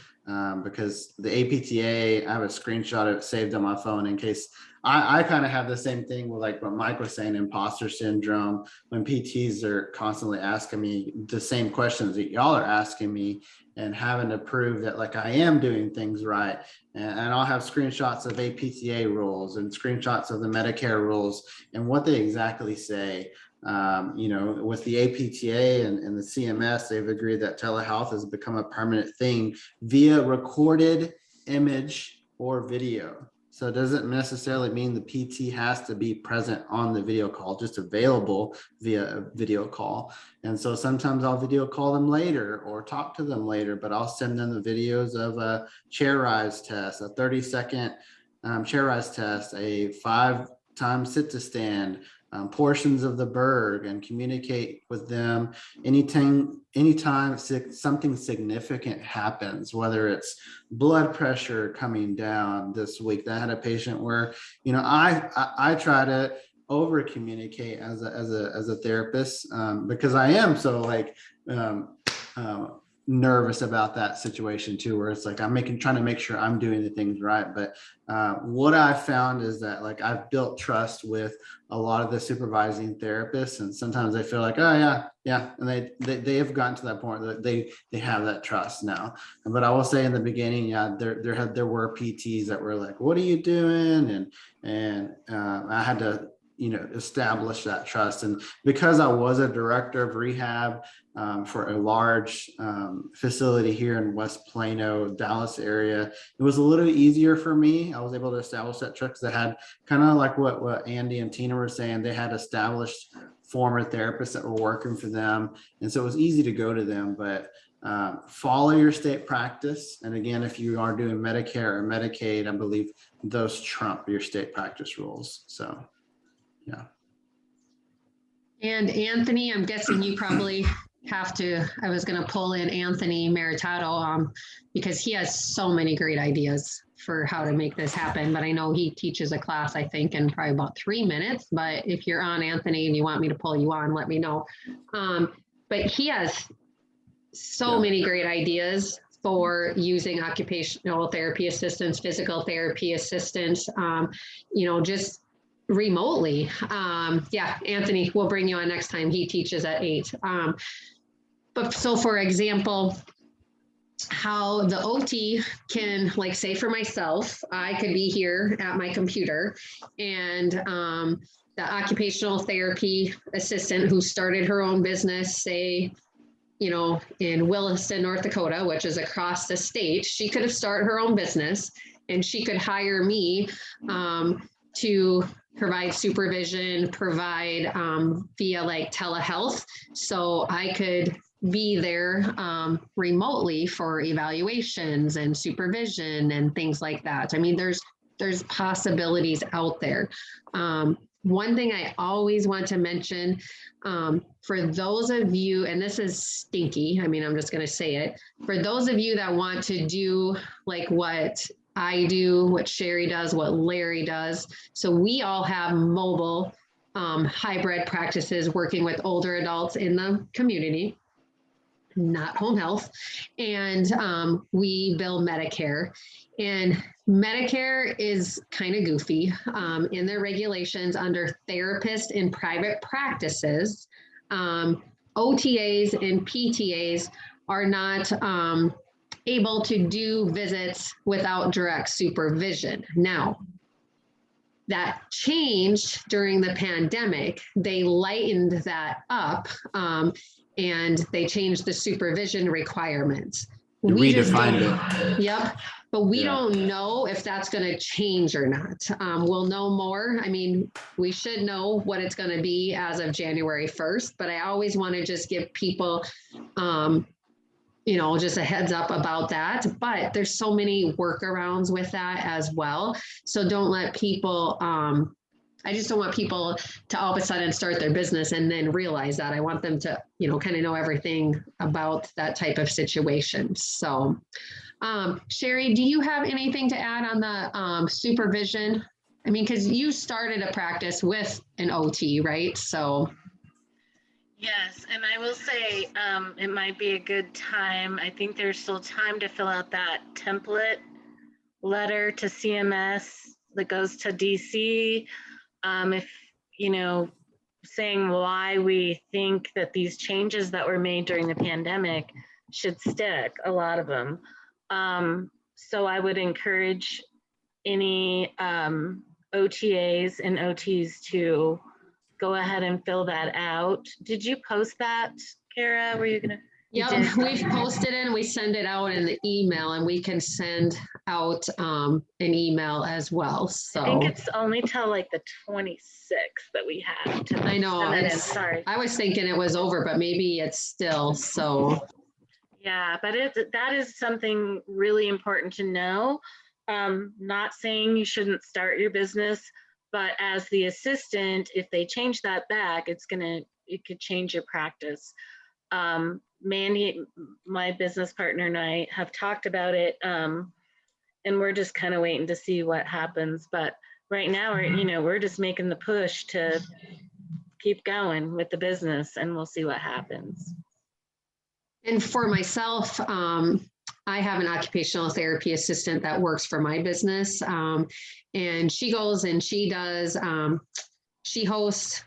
Speaker 3: because the APTA, I have a screenshot of it saved on my phone in case I kind of have the same thing with like what Mike was saying, imposter syndrome, when PTs are constantly asking me the same questions that y'all are asking me and having to prove that like I am doing things right. And I'll have screenshots of APTA rules and screenshots of the Medicare rules and what they exactly say. With the APTA and the CMS, they've agreed that telehealth has become a permanent thing via recorded image or video. So it doesn't necessarily mean the PT has to be present on the video call, just available via a video call. And so sometimes I'll video call them later or talk to them later, but I'll send them the videos of a chair rise test, a 30-second chair rise test, a 5-time sit to stand, portions of the Berg, and communicate with them anytime something significant happens, whether it's blood pressure coming down this week. I had a patient where, I try to over communicate as a therapist, because I am so nervous about that situation too, where it's like trying to make sure I'm doing the things right. But what I found is that I've built trust with a lot of the supervising therapists, and sometimes they feel like, oh yeah, and they have gotten to that point that they have that trust now. But I will say in the beginning, there were PTs that were like, what are you doing? And I had to establish that trust. And because I was a director of rehab for a large facility here in West Plano, Dallas area, it was a little easier for me. I was able to establish that trust. That had kind of like what Andy and Tina were saying, they had established former therapists that were working for them. And so it was easy to go to them, but follow your state practice. And again, if you are doing Medicare or Medicaid, I believe those trump your state practice rules. So yeah.
Speaker 1: And Anthony, I'm guessing you probably have to, I was going to pull in Anthony Meritato because he has so many great ideas for how to make this happen. But I know he teaches a class, I think, in probably about 3 minutes. But if you're on, Anthony, and you want me to pull you on, let me know. But he has so many great ideas for using occupational therapy assistants, physical therapy assistants, just remotely. Anthony, we'll bring you on next time. He teaches at 8. But so for example, how the OT can, say for myself, I could be here at my computer, and the occupational therapy assistant who started her own business, say, in Williston, North Dakota, which is across the state, she could have started her own business and she could hire me to provide supervision, provide via telehealth. So I could be there remotely for evaluations and supervision and things like that. I mean, there's possibilities out there. One thing I always want to mention, for those of you, and this is stinky, I'm just going to say it, for those of you that want to do what I do, what Sherry does, what Larry does. So we all have mobile hybrid practices working with older adults in the community, not home health. And we bill Medicare. And Medicare is kind of goofy in their regulations under therapists in private practices. OTAs and PTAs are not able to do visits without direct supervision. Now, that changed during the pandemic. They lightened that up and they changed the supervision requirements. We
Speaker 8: redefined it.
Speaker 1: Yep. But we
Speaker 8: Yeah.
Speaker 1: don't know if that's going to change or not. We'll know more. I mean, we should know what it's going to be as of January 1st, but I always want to just give people, you know, just a heads up about that. But there's so many workarounds with that as well. So don't let people, I just don't want people to all of a sudden start their business and then realize that. I want them to, you know, kind of know everything about that type of situation. So, Sherry, do you have anything to add on the supervision? I mean, because you started a practice with an OT, right? So.
Speaker 5: Yes, and I will say it might be a good time. I think there's still time to fill out that template letter to CMS that goes to DC. If, you know, saying why we think that these changes that were made during the pandemic should stick, a lot of them. So I would encourage any OTAs and OTs to go ahead and fill that out. Did you post that, Kara? Were you gonna?
Speaker 1: Yep, we've posted it and we send it out in the email, and we can send out an email as well. So
Speaker 5: I think it's only till like the 26th that we have to
Speaker 1: I know.
Speaker 5: send it in. Sorry.
Speaker 1: I was thinking it was over, but maybe it's still so.
Speaker 5: Yeah, but that is something really important to know. Not saying you shouldn't start your business, but as the assistant, if they change that back, it could change your practice. Mandy, my business partner, and I have talked about it, and we're just kind of waiting to see what happens. But right now, we're just making the push to keep going with the business, and we'll see what happens.
Speaker 1: And for myself, I have an occupational therapy assistant that works for my business. And she goes and she does, she hosts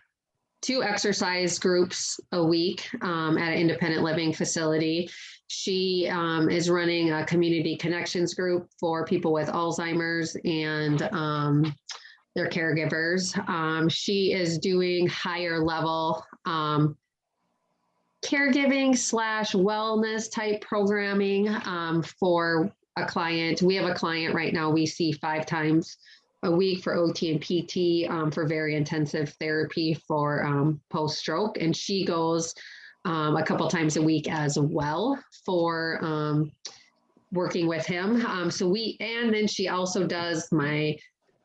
Speaker 1: 2 exercise groups a week at an independent living facility. She is running a community connections group for people with Alzheimer's and their caregivers. She is doing higher level caregiving / wellness type programming for a client. We have a client right now we see 5 times a week for OT and PT for very intensive therapy for post-stroke. And she goes a couple times a week as well for working with him. And then she also does my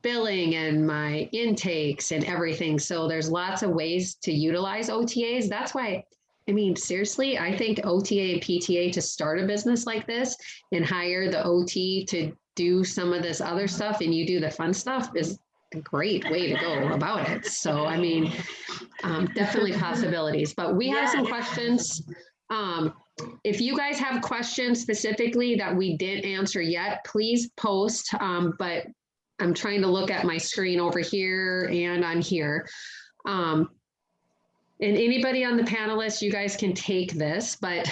Speaker 1: billing and my intakes and everything. So there's lots of ways to utilize OTAs. That's why, I mean, seriously, I think OTA and PTA to start a business like this and hire the OT to do some of this other stuff and you do the fun stuff is a great way to go about it. So, I mean, definitely possibilities, but we have some questions. If you guys have questions specifically that we didn't answer yet, please post, but I'm trying to look at my screen over here and on here. And anybody on the panelists, you guys can take this, but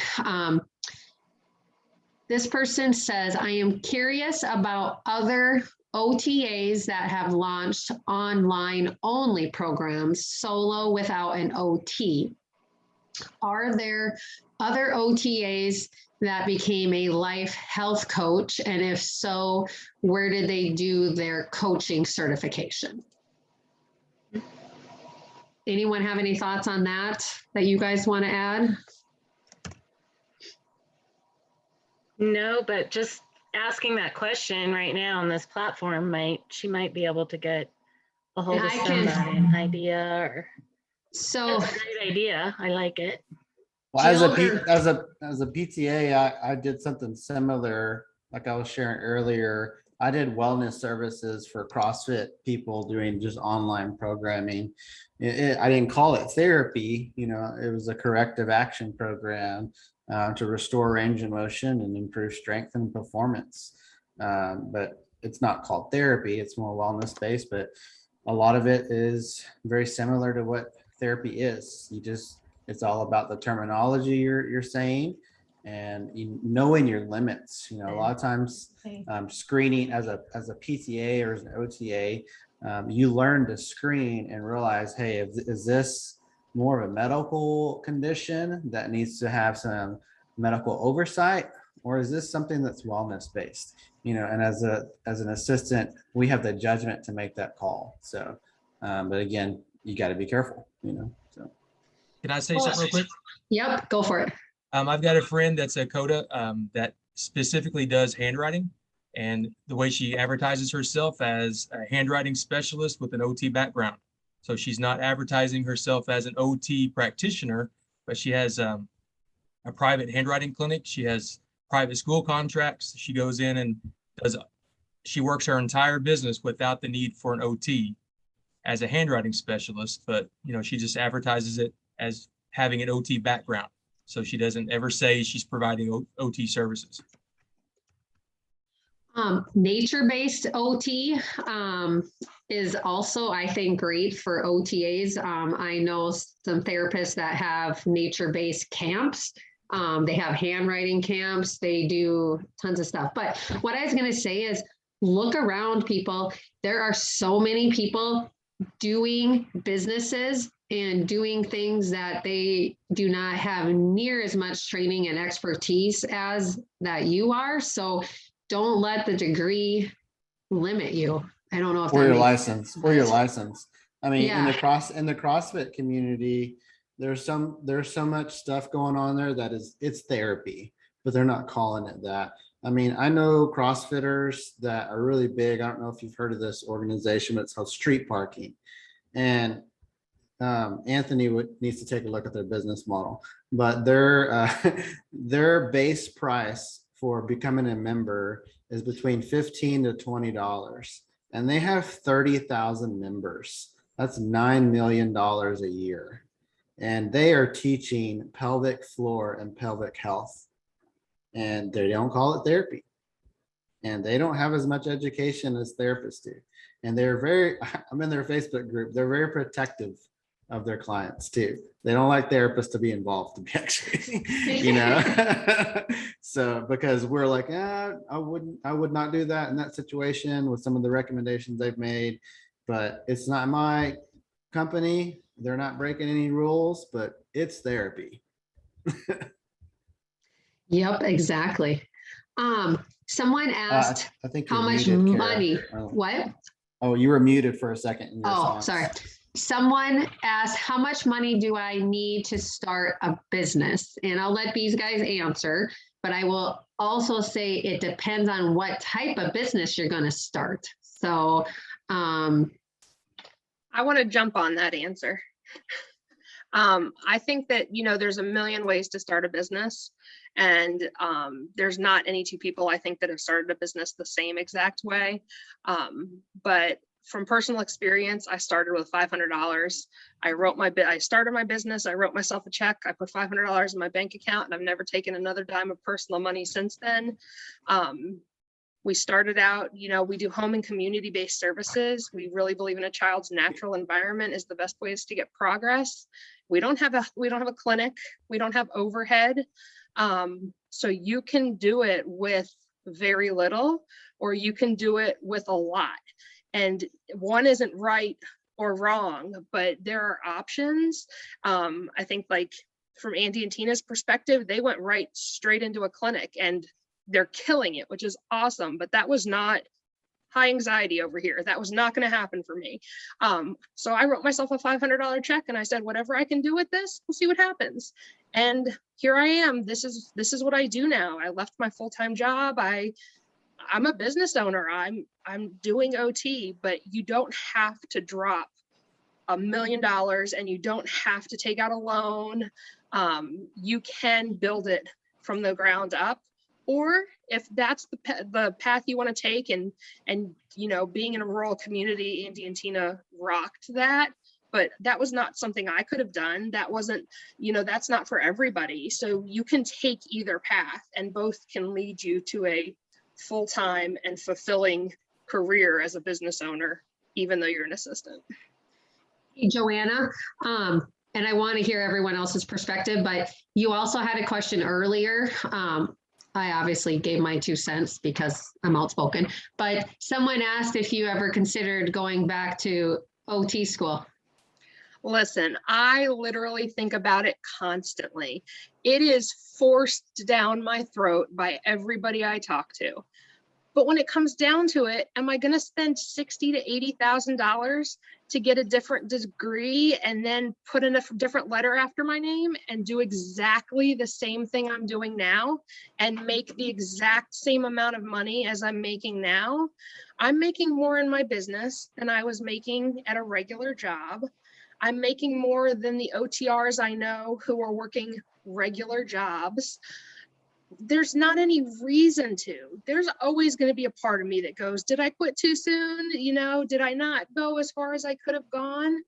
Speaker 1: this person says, I am curious about other OTAs that have launched online only programs solo without an OT. Are there other OTAs that became a life health coach? And if so, where did they do their coaching certification? Anyone have any thoughts on that you guys want to add?
Speaker 5: No, but just asking that question right now on this platform she might be able to get a hold of somebody, an idea or.
Speaker 1: So
Speaker 5: that's a great idea. I like it.
Speaker 8: Well, as a PTA, I did something similar. Like I was sharing earlier, I did wellness services for CrossFit people doing just online programming. I didn't call it therapy, it was a corrective action program to restore range of motion and improve strength and performance. But it's not called therapy, it's more wellness based, but a lot of it is very similar to what therapy is. You just It's all about the terminology you're saying and knowing your limits. You know, a lot of times screening as a PTA or as an OTA, you learn to screen and realize, hey, is this more of a medical condition that needs to have some medical oversight, or is this something that's wellness based? You know, and as an assistant, we have the judgment to make that call. So, but again, you got to be careful, you know. So,
Speaker 7: Can I say something real quick?
Speaker 1: Yep, go for it.
Speaker 7: I've got a friend that's a Coda that specifically does handwriting, and the way she advertises herself as a handwriting specialist with an OT background. So she's not advertising herself as an OT practitioner, but she has a private handwriting clinic. She has private school contracts. She goes in and she works her entire business without the need for an OT as a handwriting specialist, but you know, she just advertises it as having an OT background. So she doesn't ever say she's providing OT services.
Speaker 1: Nature-based OT is also, I think, great for OTAs. I know some therapists that have nature-based camps. They have handwriting camps. They do tons of stuff. But what I was going to say is look around, people. There are so many people doing businesses and doing things that they do not have near as much training and expertise as that you are. So don't let the degree limit you. I don't know if
Speaker 8: or
Speaker 1: that
Speaker 8: your
Speaker 1: makes
Speaker 8: license,
Speaker 1: sense.
Speaker 8: or your license. I mean,
Speaker 1: Yeah.
Speaker 8: in the CrossFit community, there's so much stuff going on there that it's therapy, but they're not calling it that. I mean, I know CrossFitters that are really big. I don't know if you've heard of this organization, but it's called Street Parking. And Anthony needs to take a look at their business model, but their base price for becoming a member is between $15 to $20, and they have 30,000 members. That's $9 million a year, and they are teaching pelvic floor and pelvic health, and they don't call it therapy, and they don't have as much education as therapists do, and I'm in their Facebook group. They're very protective of their clients too. They don't like therapists to be involved, to be actually, you know. So because we're like, I would not do that in that situation with some of the recommendations they've made, but it's not my company. They're not breaking any rules, but it's therapy.
Speaker 1: Yep, exactly. Someone asked
Speaker 8: I think
Speaker 1: how
Speaker 8: you're
Speaker 1: much
Speaker 8: muted, Kara.
Speaker 1: money,
Speaker 8: Oh.
Speaker 1: what?
Speaker 8: Oh, you were muted for a second. In your
Speaker 1: Oh,
Speaker 8: response.
Speaker 1: sorry. Someone asked, how much money do I need to start a business? And I'll let these guys answer, but I will also say it depends on what type of business you're going to start. So
Speaker 4: I want to jump on that answer. I think that, you know, there's a million ways to start a business, and there's not any two people I think that have started a business the same exact way. But from personal experience, I started with $500. I started my business. I wrote myself a check. I put $500 in my bank account, and I've never taken another dime of personal money since then. We started out, you know, we do home and community-based services. We really believe in a child's natural environment is the best ways to get progress. We don't have a clinic. We don't have overhead. So you can do it with very little, or you can do it with a lot. And one isn't right or wrong, but there are options. I think, like, from Andy and Tina's perspective, they went right straight into a clinic and they're killing it, which is awesome. But that was not high anxiety over here. That was not going to happen for me. So I wrote myself a $500 check and I said, whatever I can do with this, we'll see what happens. And here I am. This is what I do now. I left my full-time job. I'm a business owner. I'm doing OT, but you don't have to drop $1 million and you don't have to take out a loan. You can build it from the ground up. Or if that's the path you want to take, and you know, being in a rural community, Andy and Tina rocked that, but that was not something I could have done. That wasn't, you know, that's not for everybody. So you can take either path, and both can lead you to a full-time and fulfilling career as a business owner, even though you're an assistant.
Speaker 1: Hey, Joanna, and I want to hear everyone else's perspective, but you also had a question earlier. I obviously gave my 2 cents because I'm outspoken, but someone asked if you ever considered going back to OT school.
Speaker 4: Listen, I literally think about it constantly. It is forced down my throat by everybody I talk to. But when it comes down to it, am I going to spend $60,000 to $80,000 to get a different degree and then put in a different letter after my name and do exactly the same thing I'm doing now and make the exact same amount of money as I'm making now? I'm making more in my business than I was making at a regular job. I'm making more than the OTRs I know who are working regular jobs. There's not any reason to. There's always going to be a part of me that goes, did I quit too soon? You know, did I not go as far as I could have gone?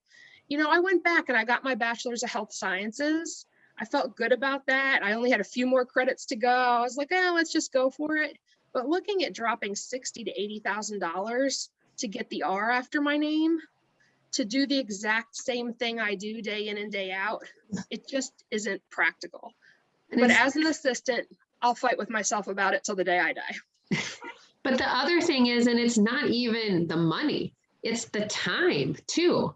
Speaker 4: You know, I went back and I got my bachelor's of health sciences. I felt good about that. I only had a few more credits to go. I was like, oh, let's just go for it. But looking at dropping $60,000 to $80,000 to get the R after my name, to do the exact same thing I do day in and day out, it just isn't practical. But as an assistant, I'll fight with myself about it till the day I die.
Speaker 1: But the other thing is, and it's not even the money, it's the time too,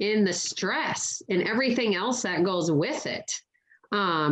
Speaker 1: and the stress and everything else that goes with it.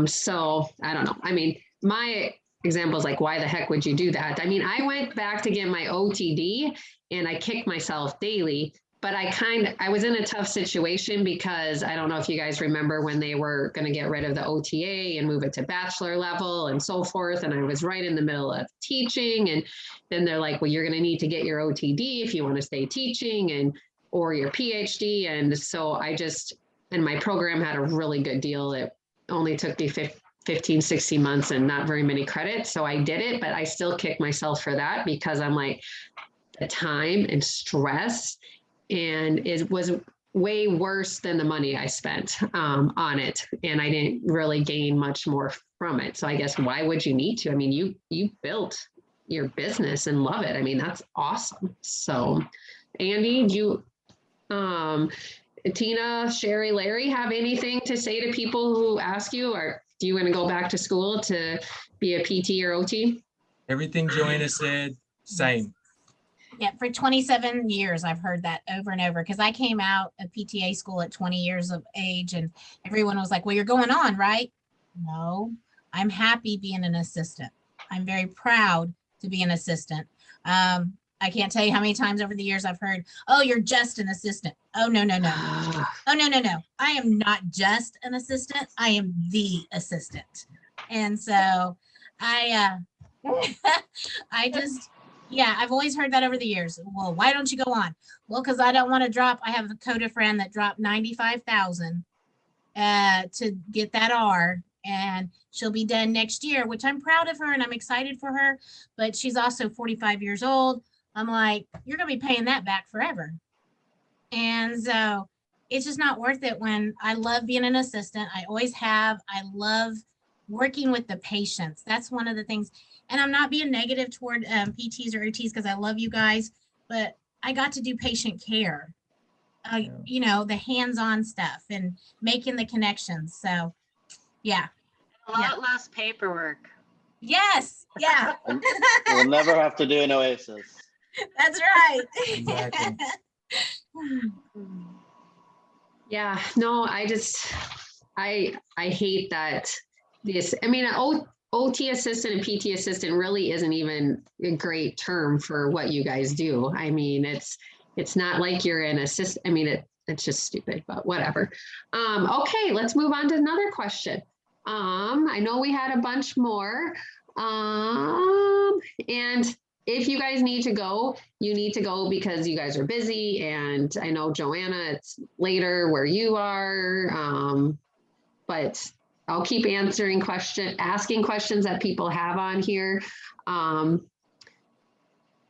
Speaker 1: So I don't know. I mean, my example is like, why the heck would you do that? I mean, I went back to get my OTD and I kicked myself daily. But I was in a tough situation because I don't know if you guys remember when they were going to get rid of the OTA and move it to bachelor level and so forth. And I was right in the middle of teaching. And then they're like, well, you're going to need to get your OTD if you want to stay teaching or your PhD. And so and my program had a really good deal. It only took me 15, 16 months and not very many credits. So I did it, but I still kick myself for that because I'm like, the time and stress, and it was way worse than the money I spent on it. And I didn't really gain much more from it. So I guess, why would you need to? I mean, you built your business and love it. I mean, that's awesome. So Andy, do you, Tina, Sherry, Larry, have anything to say to people who ask you, or do you want to go back to school to be a PT or OT?
Speaker 7: Everything Joanna said, same.
Speaker 6: Yeah, for 27 years, I've heard that over and over because I came out of PTA school at 20 years of age and everyone was like, well, you're going on, right? No, I'm happy being an assistant. I'm very proud to be an assistant. I can't tell you how many times over the years I've heard, oh, you're just an assistant. Oh, no. Oh, no. I am not just an assistant. I am the assistant. And so I just, yeah, I've always heard that over the years. Well, why don't you go on? Well, because I don't want to drop. I have a Coda friend that dropped $95,000 to get that R, and she'll be done next year, which I'm proud of her and I'm excited for her. But she's also 45 years old. I'm like, you're going to be paying that back forever. And so it's just not worth it when I love being an assistant. I always have. I love working with the patients. That's one of the things. And I'm not being negative toward PTs or OTs because I love you guys, but I got to do patient care, you know, the hands-on stuff and making the connections. So, yeah.
Speaker 5: A lot less paperwork.
Speaker 6: Yes. Yeah.
Speaker 3: We'll never have to do an OASIS.
Speaker 6: That's right.
Speaker 7: Exactly.
Speaker 1: Yeah, no, I hate that I mean, OT assistant and PT assistant really isn't even a great term for what you guys do. I mean, it's not like you're an assistant. I mean, it's just stupid, but whatever. Okay, let's move on to another question. I know we had a bunch more. And if you guys need to go, you need to go because you guys are busy. And I know, Joanna, it's later where you are. But I'll keep asking questions that people have on here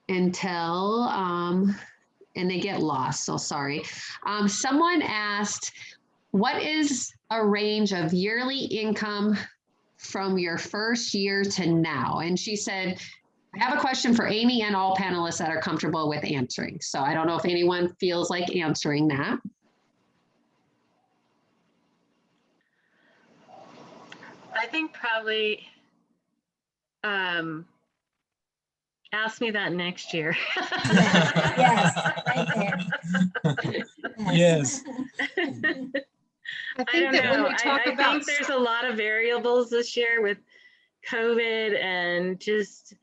Speaker 1: until, and they get lost. So sorry. Someone asked, what is a range of yearly income from your first year to now? And she said, I have a question for Amy and all panelists that are comfortable with answering. So I don't know if anyone feels like answering that.
Speaker 5: I think probably ask me that next year.
Speaker 6: Yes, right there.
Speaker 7: Yes.
Speaker 4: I
Speaker 5: I
Speaker 4: think
Speaker 5: don't
Speaker 4: that when
Speaker 5: know.
Speaker 4: we talk
Speaker 5: I
Speaker 4: about,
Speaker 5: think there's a lot of variables this year with COVID and just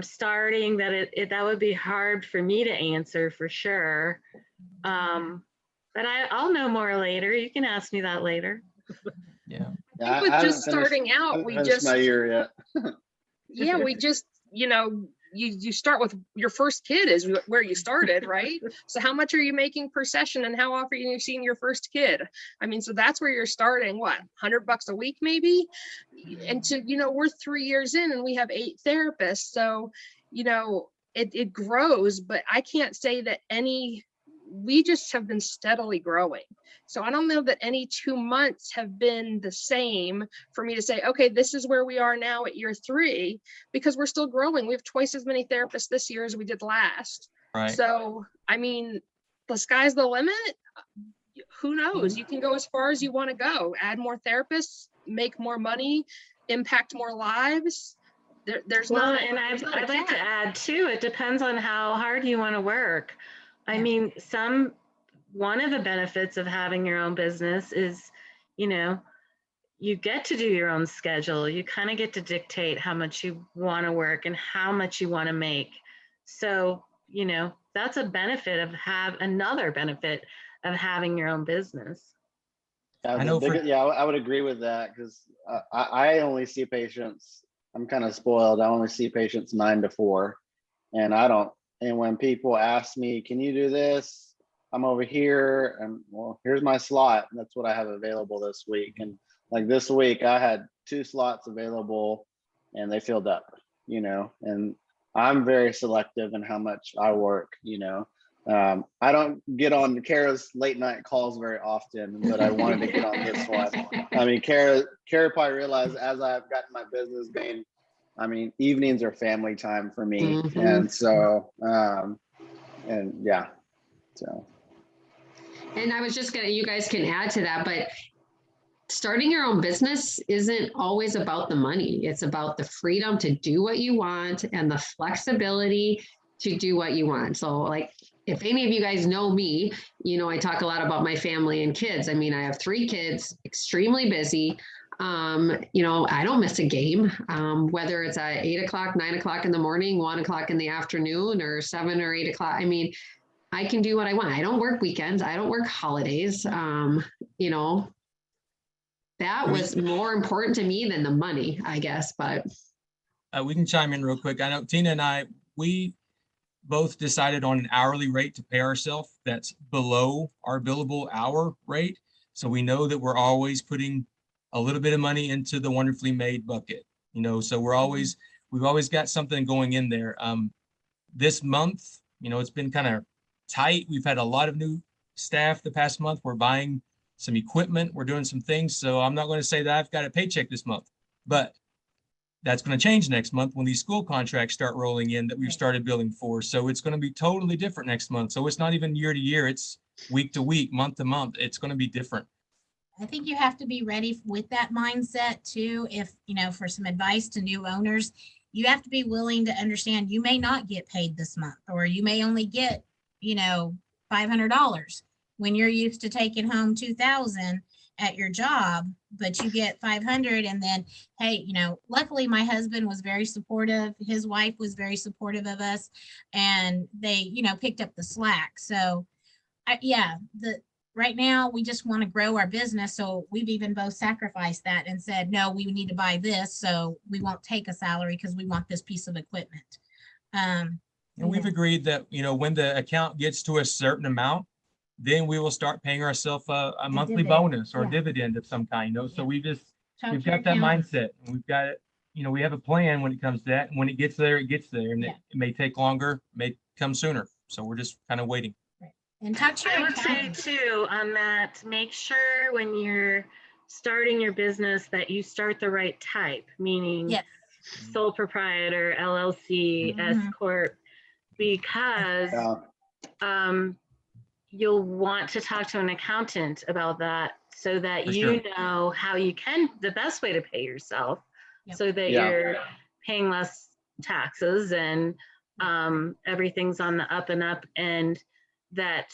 Speaker 5: starting that that would be hard for me to answer for sure. But I'll know more later. You can ask me that later.
Speaker 7: Yeah.
Speaker 3: Yeah,
Speaker 4: with
Speaker 3: I
Speaker 4: just
Speaker 3: haven't finished,
Speaker 4: starting
Speaker 3: I
Speaker 4: out,
Speaker 3: haven't
Speaker 4: we
Speaker 3: finished
Speaker 4: just,
Speaker 3: my year yet.
Speaker 4: yeah, we just, you start with your first kid is where you started, right? So how much are you making per session and how often are you seeing your first kid? I mean, so that's where you're starting, what, $100 a week maybe? And we're 3 years in and we have 8 therapists. So, it grows, but I can't say that we just have been steadily growing. So I don't know that any 2 months have been the same for me to say, okay, this is where we are now at year 3, because we're still growing. We have twice as many therapists this year as we did last.
Speaker 7: Right.
Speaker 4: So, I mean, the sky's the limit. Who knows? You can go as far as you want to go, add more therapists, make more money, impact more lives. There's
Speaker 5: Well,
Speaker 4: not,
Speaker 5: and
Speaker 4: there's not a
Speaker 5: I'd like to
Speaker 4: cap.
Speaker 5: add too, it depends on how hard you want to work. I
Speaker 6: Yeah.
Speaker 5: mean, one of the benefits of having your own business is, you get to do your own schedule. You kind of get to dictate how much you want to work and how much you want to make. So, that's another benefit of having your own business.
Speaker 7: I know
Speaker 3: I would agree with that because I only see patients. I'm kind of spoiled. I only see patients 9 to 4, and and when people ask me, "Can you do this?" I'm over here, and well, here's my slot. And that's what I have available this week. And like this week, I had 2 slots available, and they filled up. And I'm very selective in how much I work. I don't get on Kara's late night calls very often, but I wanted to get on this one. I mean, Kara probably realized as I've gotten my business going, I mean, evenings are family time for me.
Speaker 1: Mhm.
Speaker 3: And so, and yeah, so.
Speaker 1: And I was just you guys can add to that, but starting your own business isn't always about the money. It's about the freedom to do what you want and the flexibility to do what you want. So like, if any of you guys know me, I talk a lot about my family and kids. I mean, I have 3 kids, extremely busy. I don't miss a game, whether it's at 8 o'clock, 9 o'clock in the morning, 1 o'clock in the afternoon, or 7 or 8 o'clock. I mean, I can do what I want. I don't work weekends. I don't work holidays. That was more important to me than the money, I guess, but.
Speaker 7: We can chime in real quick. I know Tina and we both decided on an hourly rate to pay ourselves that's below our billable hour rate. So we know that we're always putting a little bit of money into the wonderfully made bucket, so we've always got something going in there. This month, it's been kind of tight. We've had a lot of new staff the past month. We're buying some equipment. We're doing some things. So I'm not going to say that I've got a paycheck this month, but that's going to change next month when these school contracts start rolling in that we've started billing for. So it's going to be totally different next month. So it's not even year to year. It's week to week, month to month. It's going to be different.
Speaker 6: I think you have to be ready with that mindset too. If, for some advice to new owners, you have to be willing to understand you may not get paid this month, or you may only get, $500 when you're used to taking home $2,000 at your job, but you get 500. And then, hey, luckily my husband was very supportive. His wife was very supportive of us, and they, picked up the slack. So right now we just want to grow our business. So we've even both sacrificed that and said, no, we need to buy this. So we won't take a salary because we want this piece of equipment.
Speaker 7: And we've agreed that, when the account gets to a certain amount, then we will start paying ourselves a monthly bonus or dividend of some kind, So we've got that mindset, and we've got it, we have a plan when it comes to that. And when it gets there, it gets there, and it may take longer, may come sooner. So we're just kind of waiting.
Speaker 6: And talk to your
Speaker 5: I would say too on that, make sure when you're starting your business that you start the right type, meaning sole proprietor, LLC, S Corp, because you'll want to talk to an accountant about that so that
Speaker 7: For
Speaker 5: you
Speaker 7: sure.
Speaker 5: know how you can, the best way to pay yourself,
Speaker 6: Yep.
Speaker 5: so that
Speaker 3: Yeah.
Speaker 5: you're paying less taxes and everything's on the up and up, and that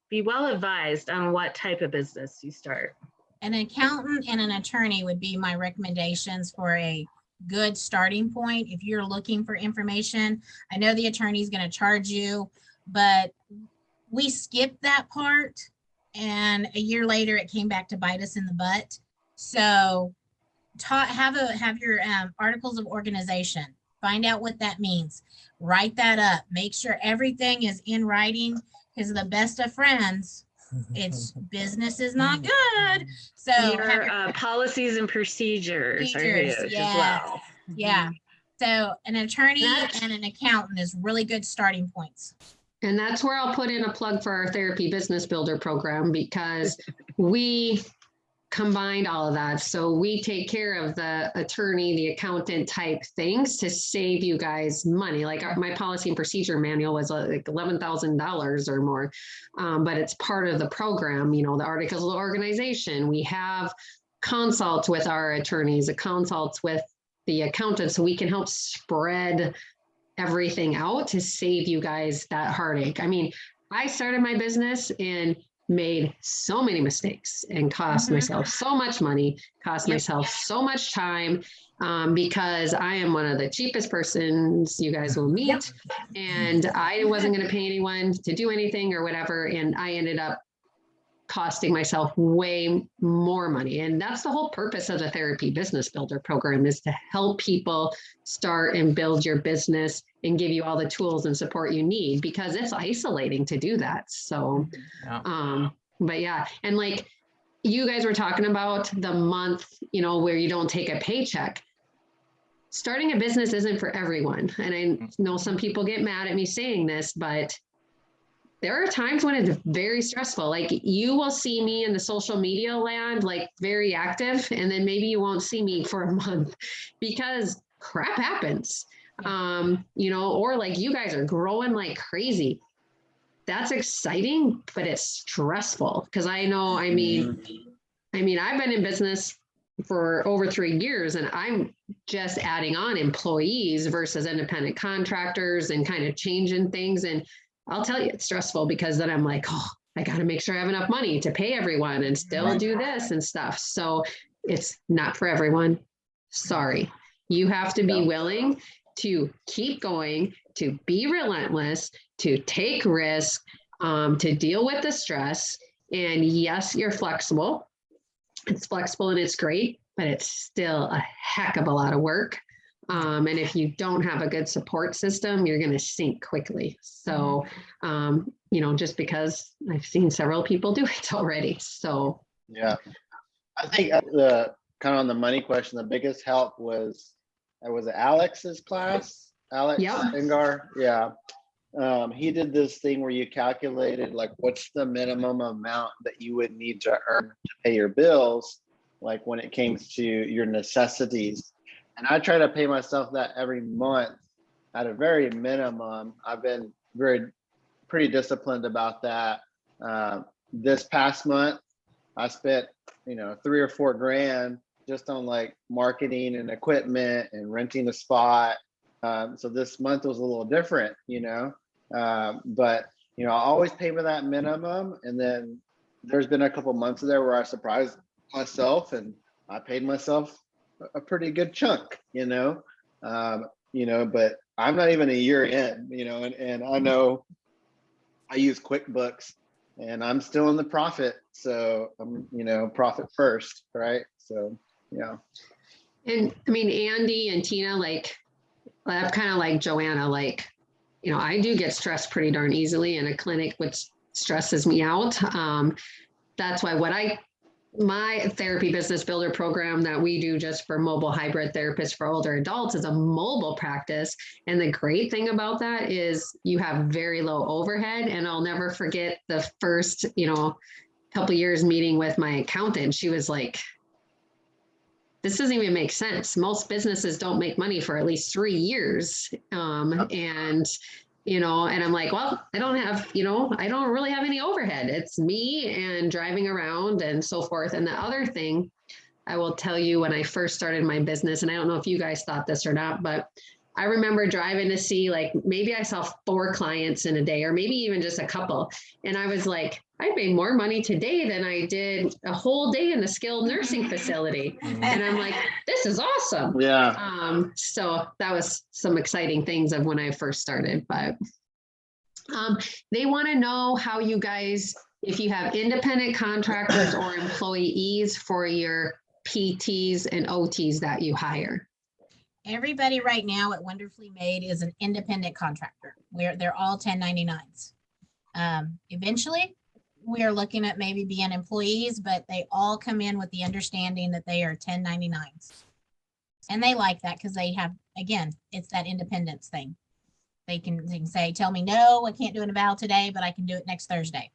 Speaker 5: be well advised on what type of business you start.
Speaker 6: An accountant and an attorney would be my recommendations for a good starting point if you're looking for information. I know the attorney's going to charge you, but we skipped that part, and a year later it came back to bite us in the butt. So have your articles of organization. Find out what that means. Write that up. Make sure everything is in writing, because the best of friends, it's business is not good. So
Speaker 5: Your
Speaker 6: have your
Speaker 5: policies and procedures are
Speaker 6: procedures,
Speaker 5: huge as
Speaker 6: yes.
Speaker 5: well.
Speaker 6: Yeah. So an attorney
Speaker 1: That's-
Speaker 6: and an accountant is really good starting points.
Speaker 1: And that's where I'll put in a plug for our therapy business builder program, because we combined all of that. So we take care of the attorney, the accountant type things to save you guys money. Like my policy and procedure manual was like $11,000 or more, but it's part of the program, you know, the articles of organization. We have consults with our attorneys, consults with the accountants, so we can help spread everything out to save you guys that heartache. I mean, I started my business and made so many mistakes and cost myself so much money, cost myself so much time, because I am one of the cheapest persons you guys will meet. And I wasn't going to pay anyone to do anything or whatever. And I ended up costing myself way more money. And that's the whole purpose of the therapy business builder program, is to help people start and build your business and give you all the tools and support you need, because it's isolating to do that. So, but yeah. And like you guys were talking about the month, you know, where you don't take a paycheck. Starting a business isn't for everyone. And I know some people get mad at me saying this, but there are times when it's very stressful. Like you will see me in the social media land, like very active, and then maybe you won't see me for a month because crap happens. You know, or like you guys are growing like crazy. That's exciting, but it's stressful, because I know, I mean, I've been in business for over 3 years, and I'm just adding on employees versus independent contractors and kind of changing things. And I'll tell you, it's stressful, because then I'm like, oh, I got to make sure I have enough money to pay everyone and still do this and stuff. So it's not for everyone. Sorry. You have to be willing to keep going, to be relentless, to take risk, to deal with the stress. And yes, you're flexible. It's flexible and it's great, but it's still a heck of a lot of work. And if you don't have a good support system, you're going to sink quickly. So, you know, just because I've seen several people do it already. So,
Speaker 3: yeah, I think the kind of on the money question, the biggest help was Alex's class, Alex Engar. Yeah. He did this thing where you calculated like what's the minimum amount that you would need to earn to pay your bills, like when it came to your necessities. And I try to pay myself that every month at a very minimum. I've been pretty disciplined about that. This past month, I spent, you know, $3 or $4 grand just on like marketing and equipment and renting a spot. So this month was a little different, you know, but, you know, I always pay for that minimum. And then there's been a couple months there where I surprised myself and I paid myself a pretty good chunk, you know, but I'm not even a year in, you know, and I know I use QuickBooks and I'm still in the profit. So I'm, you know, profit first, right? So, yeah.
Speaker 1: and I mean, Andy and Tina, like, I'm kind of like Joanna, like, you know, I do get stressed pretty darn easily in a clinic, which stresses me out. That's why my therapy business builder program that we do just for mobile hybrid therapists for older adults is a mobile practice. And the great thing about that is you have very low overhead. And I'll never forget the first, you know, couple years meeting with my accountant. She was like, this doesn't even make sense. Most businesses don't make money for at least 3 years. And and I'm like, well, I don't have, I don't really have any overhead. It's me and driving around and so forth. And the other thing I will tell you, when I first started my business, and I don't know if you guys thought this or not, but I remember driving to see, like, maybe I saw 4 clients in a day, or maybe even just a couple. And I was like, I made more money today than I did a whole day in a skilled nursing facility. And I'm like, this is awesome.
Speaker 3: Yeah.
Speaker 1: So that was some exciting things of when I first started, but they want to know how you guys, if you have independent contractors or employees for your PTs and OTs that you hire.
Speaker 6: Everybody right now at Wonderfully Made is an independent contractor. They're all 1099s. Eventually, we are looking at maybe being employees, but they all come in with the understanding that they are 1099s. And they like that because they have, again, it's that independence thing. They can say, tell me, no, I can't do an eval today, but I can do it next Thursday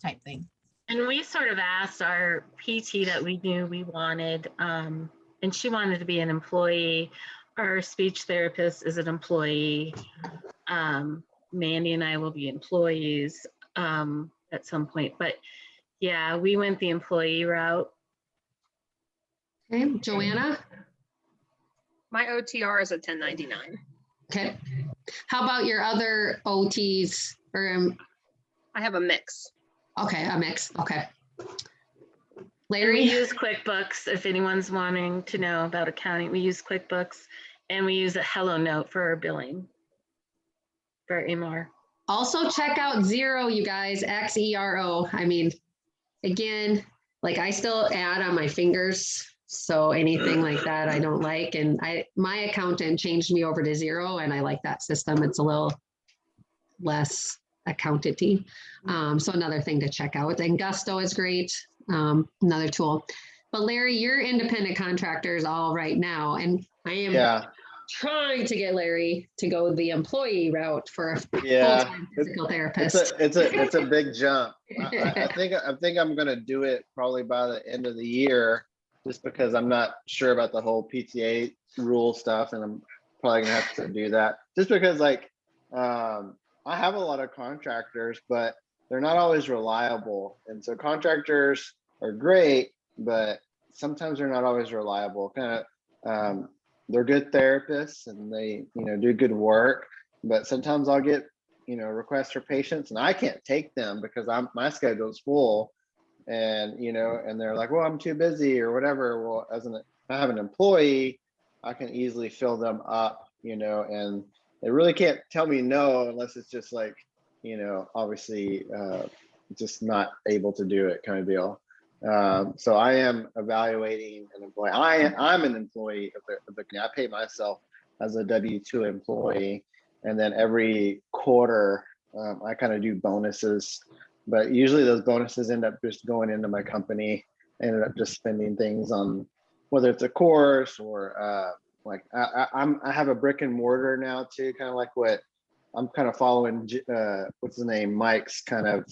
Speaker 6: type thing.
Speaker 5: And we sort of asked our PT that we knew we wanted, and she wanted to be an employee. Our speech therapist is an employee. Mandy and I will be employees at some point. But yeah, we went the employee route.
Speaker 1: Okay, Joanna?
Speaker 4: My OTR is a 1099.
Speaker 1: Okay. How about your other OTs? Or
Speaker 4: I have a mix.
Speaker 1: okay, a mix. Okay.
Speaker 5: And
Speaker 1: Larry?
Speaker 5: we use QuickBooks. If anyone's wanting to know about accounting, we use QuickBooks, and we use a Hello Note for our billing for EMR.
Speaker 1: Also check out Xero, you guys, XERO. I mean, again, like I still add on my fingers. So anything like that, I don't like. And my accountant changed me over to Xero, and I like that system. It's a little less accountanty. So another thing to check out. And Gusto is great. Another tool. But Larry, you're independent contractors all right now. And I am trying to get Larry to go the employee route for a full-time physical therapist.
Speaker 3: It's a big jump. I think I'm gonna do it probably by the end of the year, just because I'm not sure about the whole PTA rule stuff, and I'm probably gonna have to do that. Just because, like, I have a lot of contractors, but they're not always reliable, and so contractors are great, but sometimes they're not always reliable. Kind of, they're good therapists and they, do good work, but sometimes I'll get, requests for patients and I can't take them because my schedule's full, and and they're like, well, I'm too busy or whatever. Well, if I have an employee, I can easily fill them up, and they really can't tell me no unless it's just like, obviously just not able to do it kind of deal. So I am evaluating an employee. I'm an employee of the company. I pay myself as a W-2 employee, and then every quarter I kind of do bonuses, but usually those bonuses end up just going into my company. I ended up just spending things on whether it's a course or like I have a brick and mortar now too, kind of like what I'm kind of following what's his name, Mike's kind of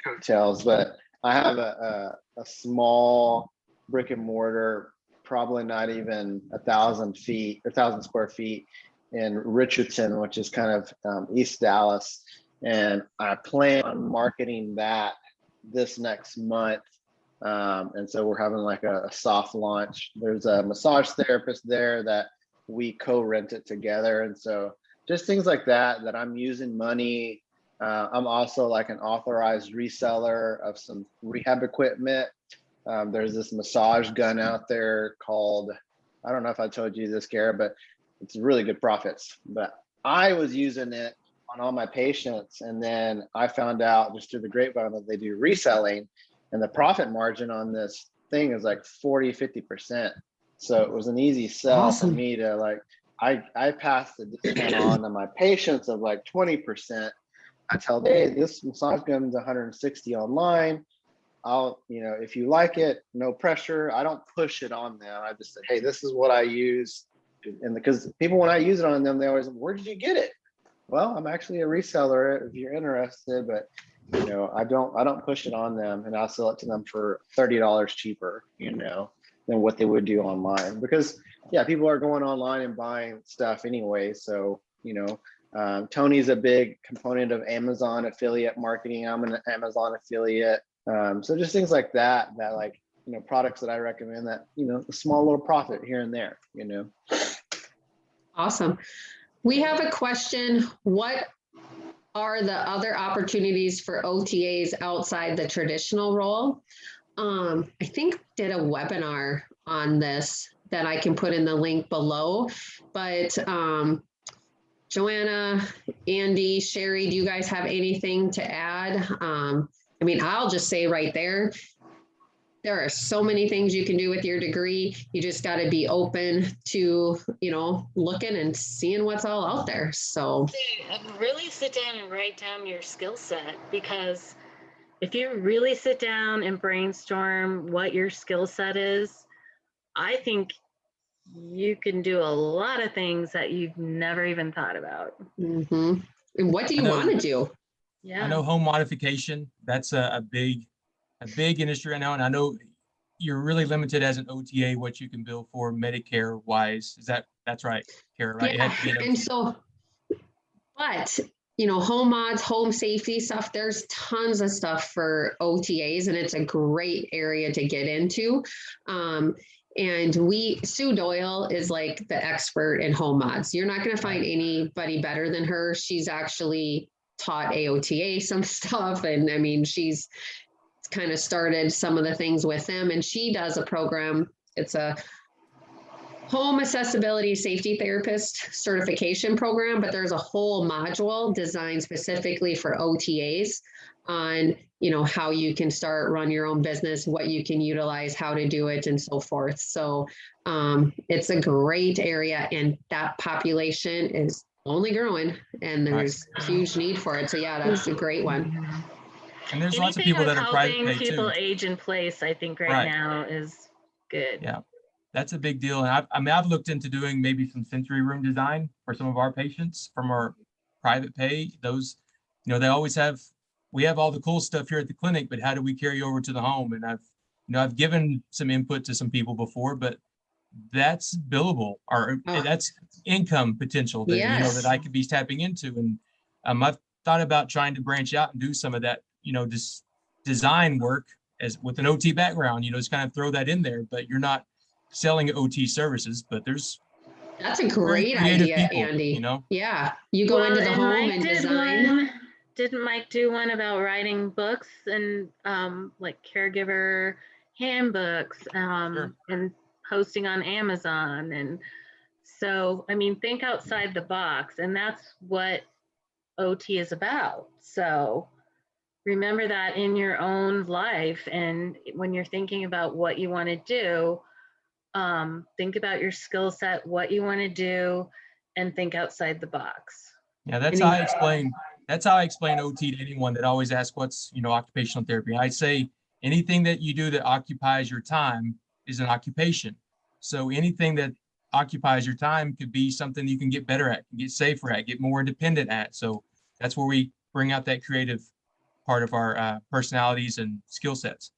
Speaker 3: coattails, but I have a small brick and mortar, probably not even 1,000 square feet in Richardson, which is kind of East Dallas. And I plan on marketing that this next month. And so we're having like a soft launch. There's a massage therapist there that we co-rent it together. And so just things like that I'm using money. I'm also like an authorized reseller of some rehab equipment. There's this massage gun out there called, I don't know if I told you this, Kara, but it's really good profits. But I was using it on all my patients. And then I found out just through the grapevine that they do reselling, and the profit margin on this thing is like 40-50%. So it was an easy sell for me to like, I passed the discount on to my patients of like 20%. I tell them, hey, this massage gun is 160 online. I'll, if you like it, no pressure. I don't push it on them. I just say, hey, this is what I use. And because people, when I use it on them, they always, where did you get it? Well, I'm actually a reseller if you're interested, but I don't push it on them, and I'll sell it to them for $30 cheaper, than what they would do online. Because people are going online and buying stuff anyway. So, Tony's a big component of Amazon affiliate marketing. I'm an Amazon affiliate. So just things like that, like, products that I recommend that, a small little profit here and there,
Speaker 1: Awesome. We have a question. What are the other opportunities for OTAs outside the traditional role? I think did a webinar on this that I can put in the link below, but Joanna, Andy, Sherry, do you guys have anything to add? I mean, I'll just say right there are so many things you can do with your degree. You just got to be open to, looking and seeing what's all out there. So
Speaker 5: really sit down and write down your skill set, because if you really sit down and brainstorm what your skill set is, I think you can do a lot of things that you've never even thought about.
Speaker 1: Mm-hmm. And what do you want to do?
Speaker 5: Yeah.
Speaker 7: I know home modification, that's a big industry right now. And I know you're really limited as an OTA, what you can bill for Medicare wise. That's right, Kara, right?
Speaker 1: Yeah. And so, but home mods, home safety stuff, there's tons of stuff for OTAs, and it's a great area to get into. And Sue Doyle is like the expert in home mods. You're not going to find anybody better than her. She's actually taught AOTA some stuff. And I mean, she's kind of started some of the things with them, and she does a program. It's a home accessibility safety therapist certification program, but there's a whole module designed specifically for OTAs on, how you can run your own business, what you can utilize, how to do it, and so forth. So it's a great area, and that population is only growing, and there's a huge need for it. So yeah, that's a great one.
Speaker 7: And there's lots of people that are private pay
Speaker 5: people
Speaker 7: too.
Speaker 5: age in place, I think right now is good.
Speaker 7: Yeah, that's a big deal. And I've looked into doing maybe some sensory room design for some of our patients from our private pay. Those, they always we have all the cool stuff here at the clinic, but how do we carry over to the home? And I've given some input to some people before, but that's billable, or that's income potential that, that I could be tapping into. And I've thought about trying to branch out and do some of that, just design work as with an OT background, just kind of throw that in there, but you're not selling OT services, but
Speaker 1: that's a great idea, people, Andy. Yeah. You go into the home and design.
Speaker 5: Didn't Mike do one about writing books and like caregiver handbooks and posting on Amazon? And so, I mean, think outside the box, and that's what OT is about. So remember that in your own life, and when you're thinking about what you want to do, think about your skill set, what you want to do, and think outside the box.
Speaker 7: Yeah, that's how I explain OT to anyone that always asks what's occupational therapy. I say anything that you do that occupies your time is an occupation. So anything that occupies your time could be something you can get better at, get safer at, get more independent at. So that's where we bring out that creative part of our personalities and skill sets.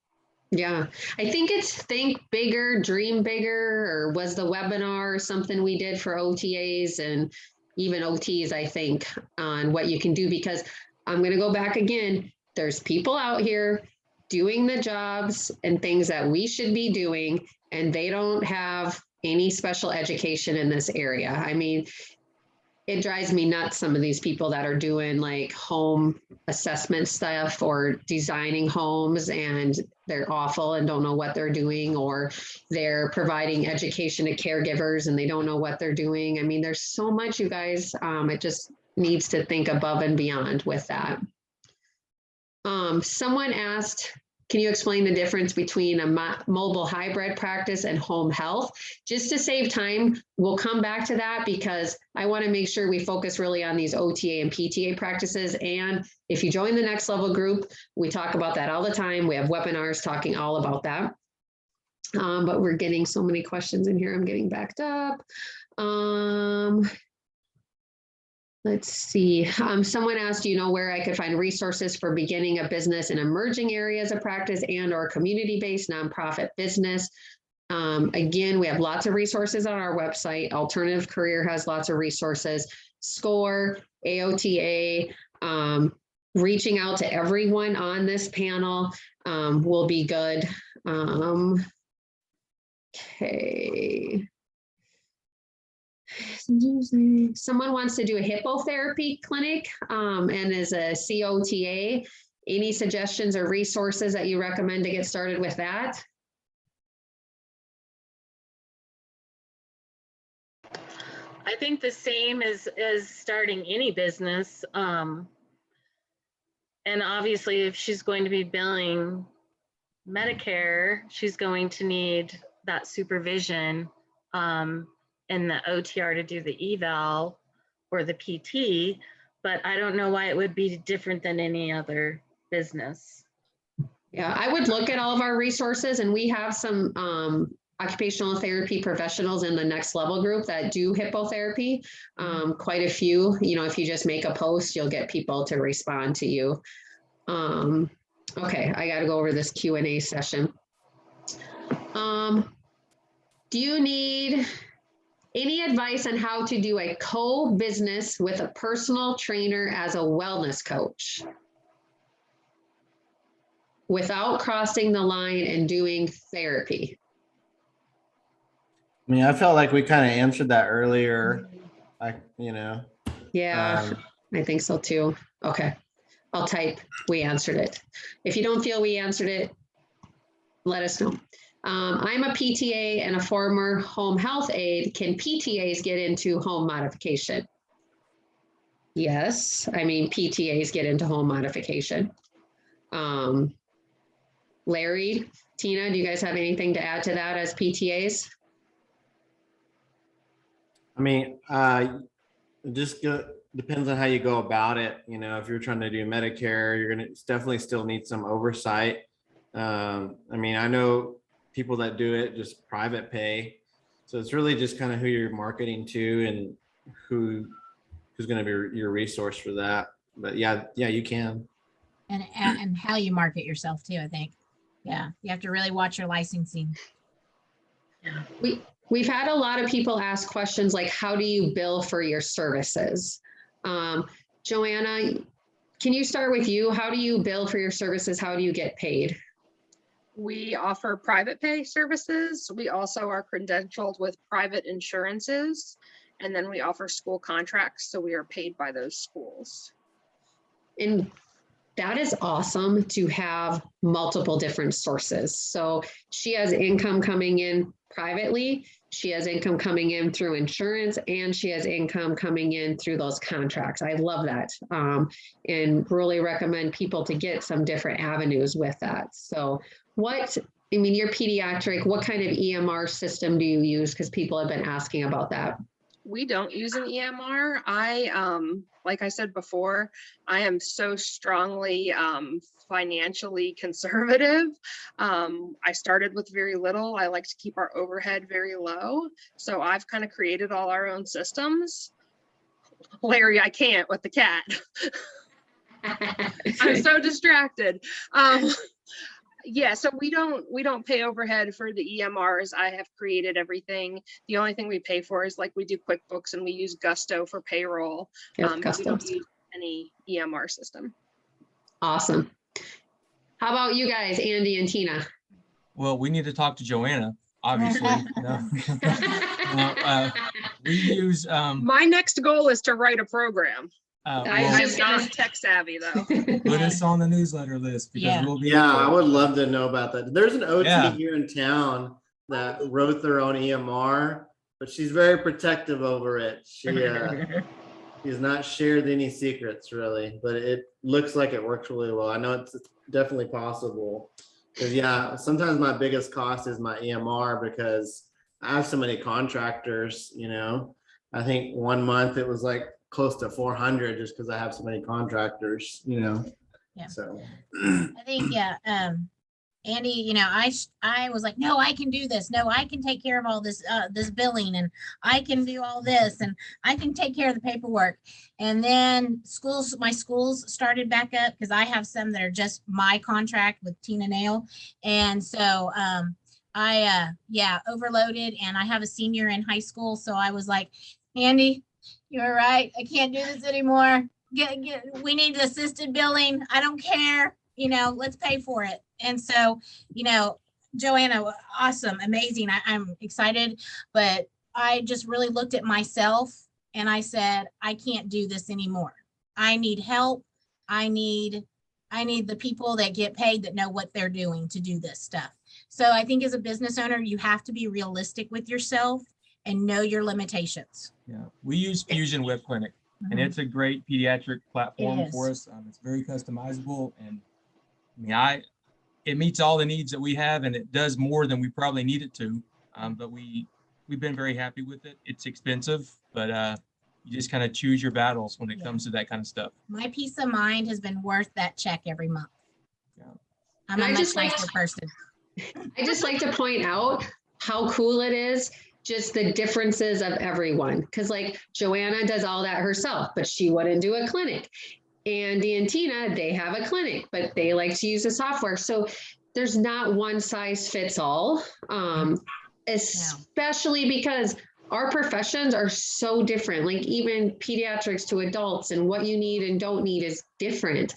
Speaker 1: Yeah, I think it's think bigger, dream bigger, or was the webinar something we did for OTAs and even OTs, I think, on what you can do, because I'm going to go back again. There's people out here doing the jobs and things that we should be doing, and they don't have any special education in this area. I mean, it drives me nuts, some of these people that are doing like home assessment stuff or designing homes, and they're awful and don't know what they're doing, or they're providing education to caregivers and they don't know what they're doing. I mean, there's so much, you guys. It just needs to think above and beyond with that. Someone asked, can you explain the difference between a mobile hybrid practice and home health? Just to save time, we'll come back to that, because I want to make sure we focus really on these OTA and PTA practices. And if you join the Next Level group, we talk about that all the time. We have webinars talking all about that. But we're getting so many questions in here. I'm getting backed up. Let's see. Someone asked, where I could find resources for beginning a business in emerging areas of practice and or community-based nonprofit business. Again, we have lots of resources on our website. Alternative Career has lots of resources. SCORE AOTA, reaching out to everyone on this panel will be good. Okay. Someone wants to do a hippotherapy clinic and is a COTA. Any suggestions or resources that you recommend to get started with that?
Speaker 5: I think the same as starting any business. And obviously, if she's going to be billing Medicare, she's going to need that supervision and the OTR to do the eval or the PT. But I don't know why it would be different than any other business.
Speaker 1: Yeah, I would look at all of our resources, and we have some occupational therapy professionals in the Next Level group that do hippotherapy. Quite a few, you know, if you just make a post, you'll get people to respond to you. Okay, I got to go over this Q&A session. Do you need any advice on how to do a co-business with a personal trainer as a wellness coach without crossing the line and doing therapy?
Speaker 8: I mean, I felt like we kind of answered that earlier.
Speaker 1: Yeah, I think so too. Okay, I'll type, we answered it. If you don't feel we answered it, let us know. I'm a PTA and a former home health aide. Can PTAs get into home modification? Yes, I mean, PTAs get into home modification. Larry, Tina, do you guys have anything to add to that as PTAs?
Speaker 8: I mean, depends on how you go about it. You know, if you're trying to do Medicare, you're going to definitely still need some oversight. I mean, I know people that do it just private pay. So it's really just kind of who you're marketing to and who's going to be your resource for that. But yeah, you can.
Speaker 6: And how you market yourself too, I think. Yeah, you have to really watch your licensing.
Speaker 5: Yeah.
Speaker 1: We've had a lot of people ask questions like, how do you bill for your services? Joanna, can you start with you? How do you bill for your services? How do you get paid?
Speaker 4: We offer private pay services. We also are credentialed with private insurances. And then we offer school contracts. So we are paid by those schools.
Speaker 1: And that is awesome to have multiple different sources. So she has income coming in privately, she has income coming in through insurance, and she has income coming in through those contracts. I love that. And really recommend people to get some different avenues with that. So you're pediatric, what kind of EMR system do you use? Because people have been asking about that.
Speaker 4: We don't use an EMR. Like I said before, I am so strongly financially conservative. I started with very little. I like to keep our overhead very low. So I've kind of created all our own systems. Larry, I can't with the cat. I'm so distracted. Yeah, so we don't pay overhead for the EMRs. I have created everything. The only thing we pay for is like we do QuickBooks and we use Gusto for payroll.
Speaker 1: Yep,
Speaker 4: We don't use any EMR system.
Speaker 1: Awesome. How about you guys, Andy and Tina?
Speaker 7: Well, we need to talk to Joanna, obviously. We use.
Speaker 4: My next goal is to write a program. I'm not tech savvy though.
Speaker 7: Put us on the newsletter list because we'll be.
Speaker 8: Yeah, I would love to know about that. There's an OT here in town that wrote their own EMR, but she's very protective over it. She's not shared any secrets really, but it looks like it works really well. I know it's definitely possible. Because sometimes my biggest cost is my EMR because I have so many contractors, you know. I think 1 month it was like close to 400 just because I have so many contractors, you know.
Speaker 6: Yeah.
Speaker 8: So
Speaker 6: I think Andy, you know, I was like, no, I can do this. No, I can take care of all this this billing, and I can do all this, and I can take care of the paperwork. And then my schools started back up because I have some that are just my contract with Tina Nail, and so I overloaded, and I have a senior in high school, so I was like, Andy, You're right. I can't do this anymore. We need assisted billing. I don't care. Let's pay for it. And so, Joanna, awesome, amazing. I'm excited, but I just really looked at myself and I said, I can't do this anymore. I need help. I need the people that get paid that know what they're doing to do this stuff. So I think as a business owner, you have to be realistic with yourself and know your limitations.
Speaker 7: Yeah, we use Fusion Web Clinic, and it's a great pediatric platform for us. It's very customizable, and it meets all the needs that we have, and it does more than we probably need it to. But we've been very happy with it. It's expensive, but you just kind of choose your battles when it comes to that kind of stuff.
Speaker 6: My peace of mind has been worth that check every month.
Speaker 7: Yeah.
Speaker 6: I'm a much nicer person.
Speaker 1: I just like to point out how cool it is, just the differences of everyone. Because like Joanna does all that herself, but she wouldn't do a clinic. Andy and Tina, they have a clinic, but they like to use the software. So there's not one size fits all, especially because our professions are so different. Like even pediatrics to adults, and what you need and don't need is different.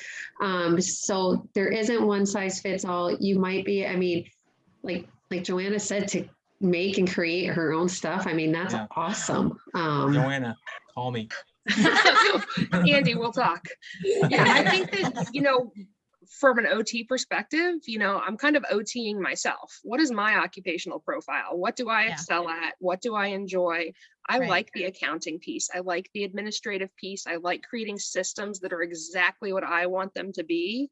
Speaker 1: So there isn't one size fits all. You might be, I mean, like Joanna said, to make and create her own stuff. I mean, that's awesome.
Speaker 7: Joanna, call me.
Speaker 4: Andy, we'll talk. Yeah, I think that, from an OT perspective, I'm kind of OTing myself. What is my occupational profile? What do I excel at? What do I enjoy? I like the accounting piece. I like the administrative piece. I like creating systems that are exactly what I want them to be.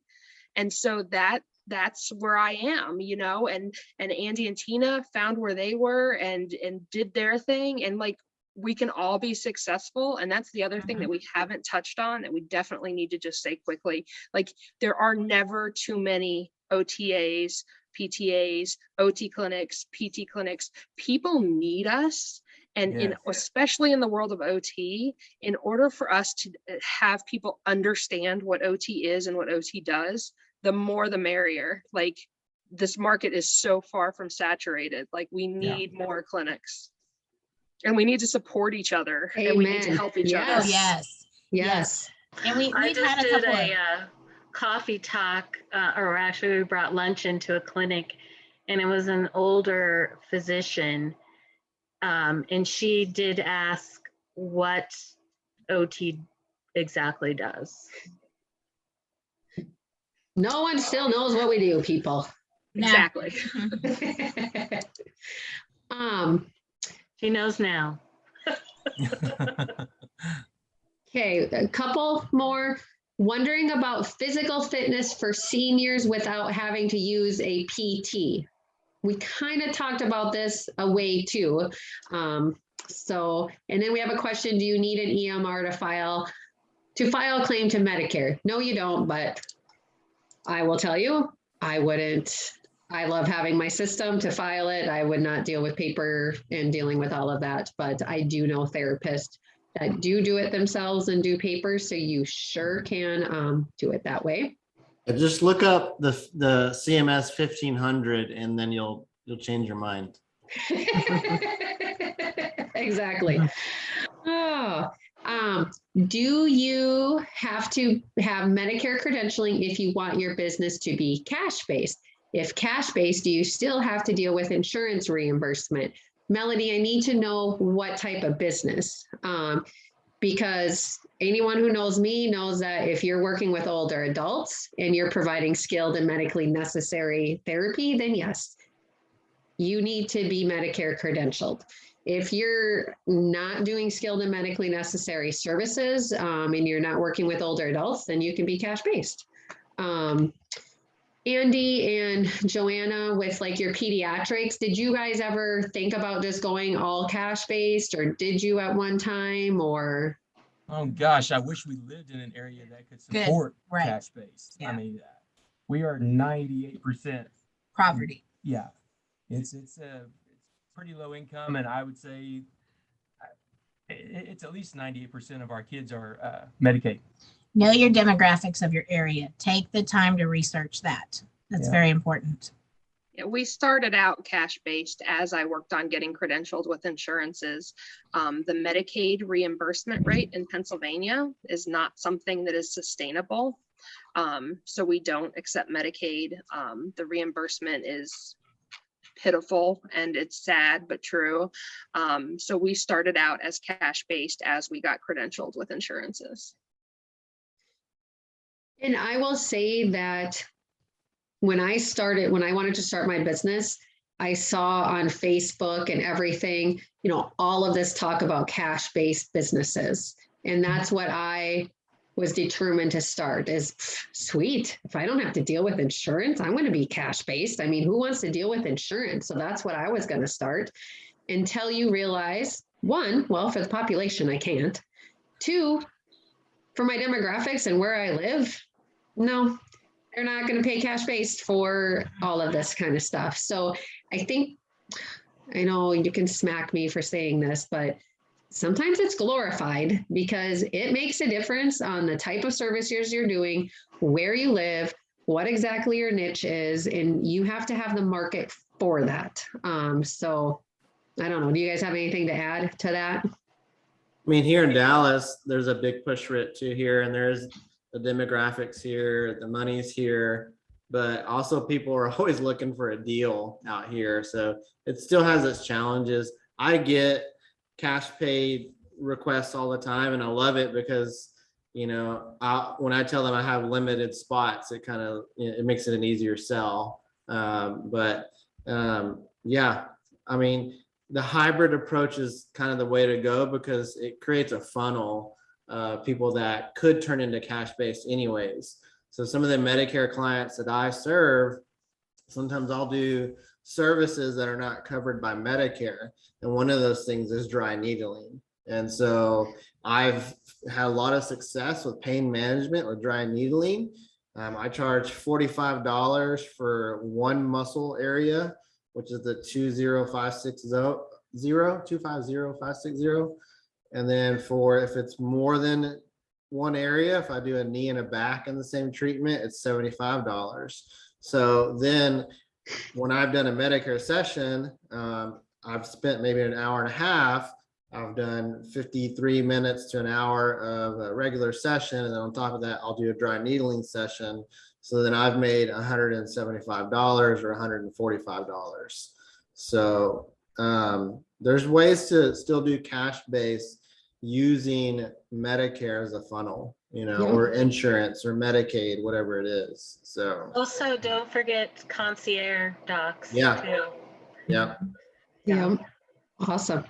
Speaker 4: And so that's where I am, and Andy and Tina found where they were and did their thing. And like, we can all be successful. And that's the other thing that we haven't touched on that we definitely need to just say quickly. Like, there are never too many OTAs, PTAs, OT clinics, PT clinics. People need us. And especially in the world of OT, in order for us to have people understand what OT is and what OT does, the more the merrier. Like, this market is so far from saturated. Like, we need more clinics. And we need to support each other.
Speaker 1: Amen.
Speaker 4: And we need to help each other.
Speaker 6: Oh, yes. And we
Speaker 5: I just
Speaker 6: had a
Speaker 5: did
Speaker 6: couple
Speaker 5: a coffee talk, or actually we brought lunch into a clinic, and it was an older physician. And she did ask what OT exactly does.
Speaker 1: No one still knows what we do, people.
Speaker 4: Exactly.
Speaker 5: She knows now.
Speaker 1: Okay, a couple more. Wondering about physical fitness for seniors without having to use a PT. We kind of talked about this a way too. And then we have a question: do you need an EMR to file a claim to Medicare? No, you don't, but I will tell you, I wouldn't. I love having my system to file it. I would not deal with paper and dealing with all of that, but I do know therapists that do it themselves and do papers, so you sure can do it that way.
Speaker 8: Just look up the CMS 1500 and then you'll change your mind.
Speaker 1: Exactly. Do you have to have Medicare credentialing if you want your business to be cash-based? If cash-based, do you still have to deal with insurance reimbursement? Melody, I need to know what type of business, because anyone who knows me knows that if you're working with older adults and you're providing skilled and medically necessary therapy, then yes, you need to be Medicare credentialed. If you're not doing skilled and medically necessary services, and you're not working with older adults, then you can be cash-based. Andy and Joanna, with like your pediatrics, did you guys ever think about just going all cash-based, or did you at one time, or?
Speaker 7: Oh gosh, I wish we lived in an area that could support cash-based.
Speaker 6: Yeah.
Speaker 7: I mean, we are 98%
Speaker 6: poverty.
Speaker 7: Yeah, it's pretty low income, and I would say it's at least 98% of our kids are Medicaid.
Speaker 6: Know your demographics of your area. Take the time to research that. That's very important.
Speaker 4: Yeah, we started out cash-based as I worked on getting credentialed with insurances. The Medicaid reimbursement rate in Pennsylvania is not something that is sustainable. So we don't accept Medicaid. The reimbursement is pitiful and it's sad but true. So we started out as cash-based as we got credentialed with insurances.
Speaker 1: And I will say that when I wanted to start my business, I saw on Facebook and everything, you know, all of this talk about cash-based businesses. And that's what I was determined to start is sweet. If I don't have to deal with insurance, I'm going to be cash-based. I mean, who wants to deal with insurance? So that's what I was going to start until you realize, one, well, for the population, I can't. Two, for my demographics and where I live, no, they're not going to pay cash-based for all of this kind of stuff. So I think, I know you can smack me for saying this, but sometimes it's glorified because it makes a difference on the type of services you're doing, where you live, what exactly your niche is, and you have to have the market for that. So I don't know. Do you guys have anything to add to that?
Speaker 8: I mean, here in Dallas, there's a big push for it too here, and there's the demographics here, the money's here, but also people are always looking for a deal out here. So it still has its challenges. I get cash paid requests all the time, and I love it because, you know, when I tell them I have limited spots, it kind of, it makes it an easier sell. Yeah, I mean, the hybrid approach is kind of the way to go because it creates a funnel of people that could turn into cash-based anyways. So some of the Medicare clients that I serve, sometimes I'll do services that are not covered by Medicare. And one of those things is dry needling. And so I've had a lot of success with pain management with dry needling. I charge $45 for one muscle area, which is the 250,560. And then for if it's more than one area, if I do a knee and a back in the same treatment, it's $75. So then when I've done a Medicare session, I've spent maybe an hour and a half. I've done 53 minutes to an hour of a regular session. And then on top of that, I'll do a dry needling session. So then I've made $175 or $145. So there's ways to still do cash-based using Medicare as a funnel, you know, or insurance or Medicaid, whatever it is. So
Speaker 5: also don't forget concierge docs too.
Speaker 8: Yeah.
Speaker 1: Awesome.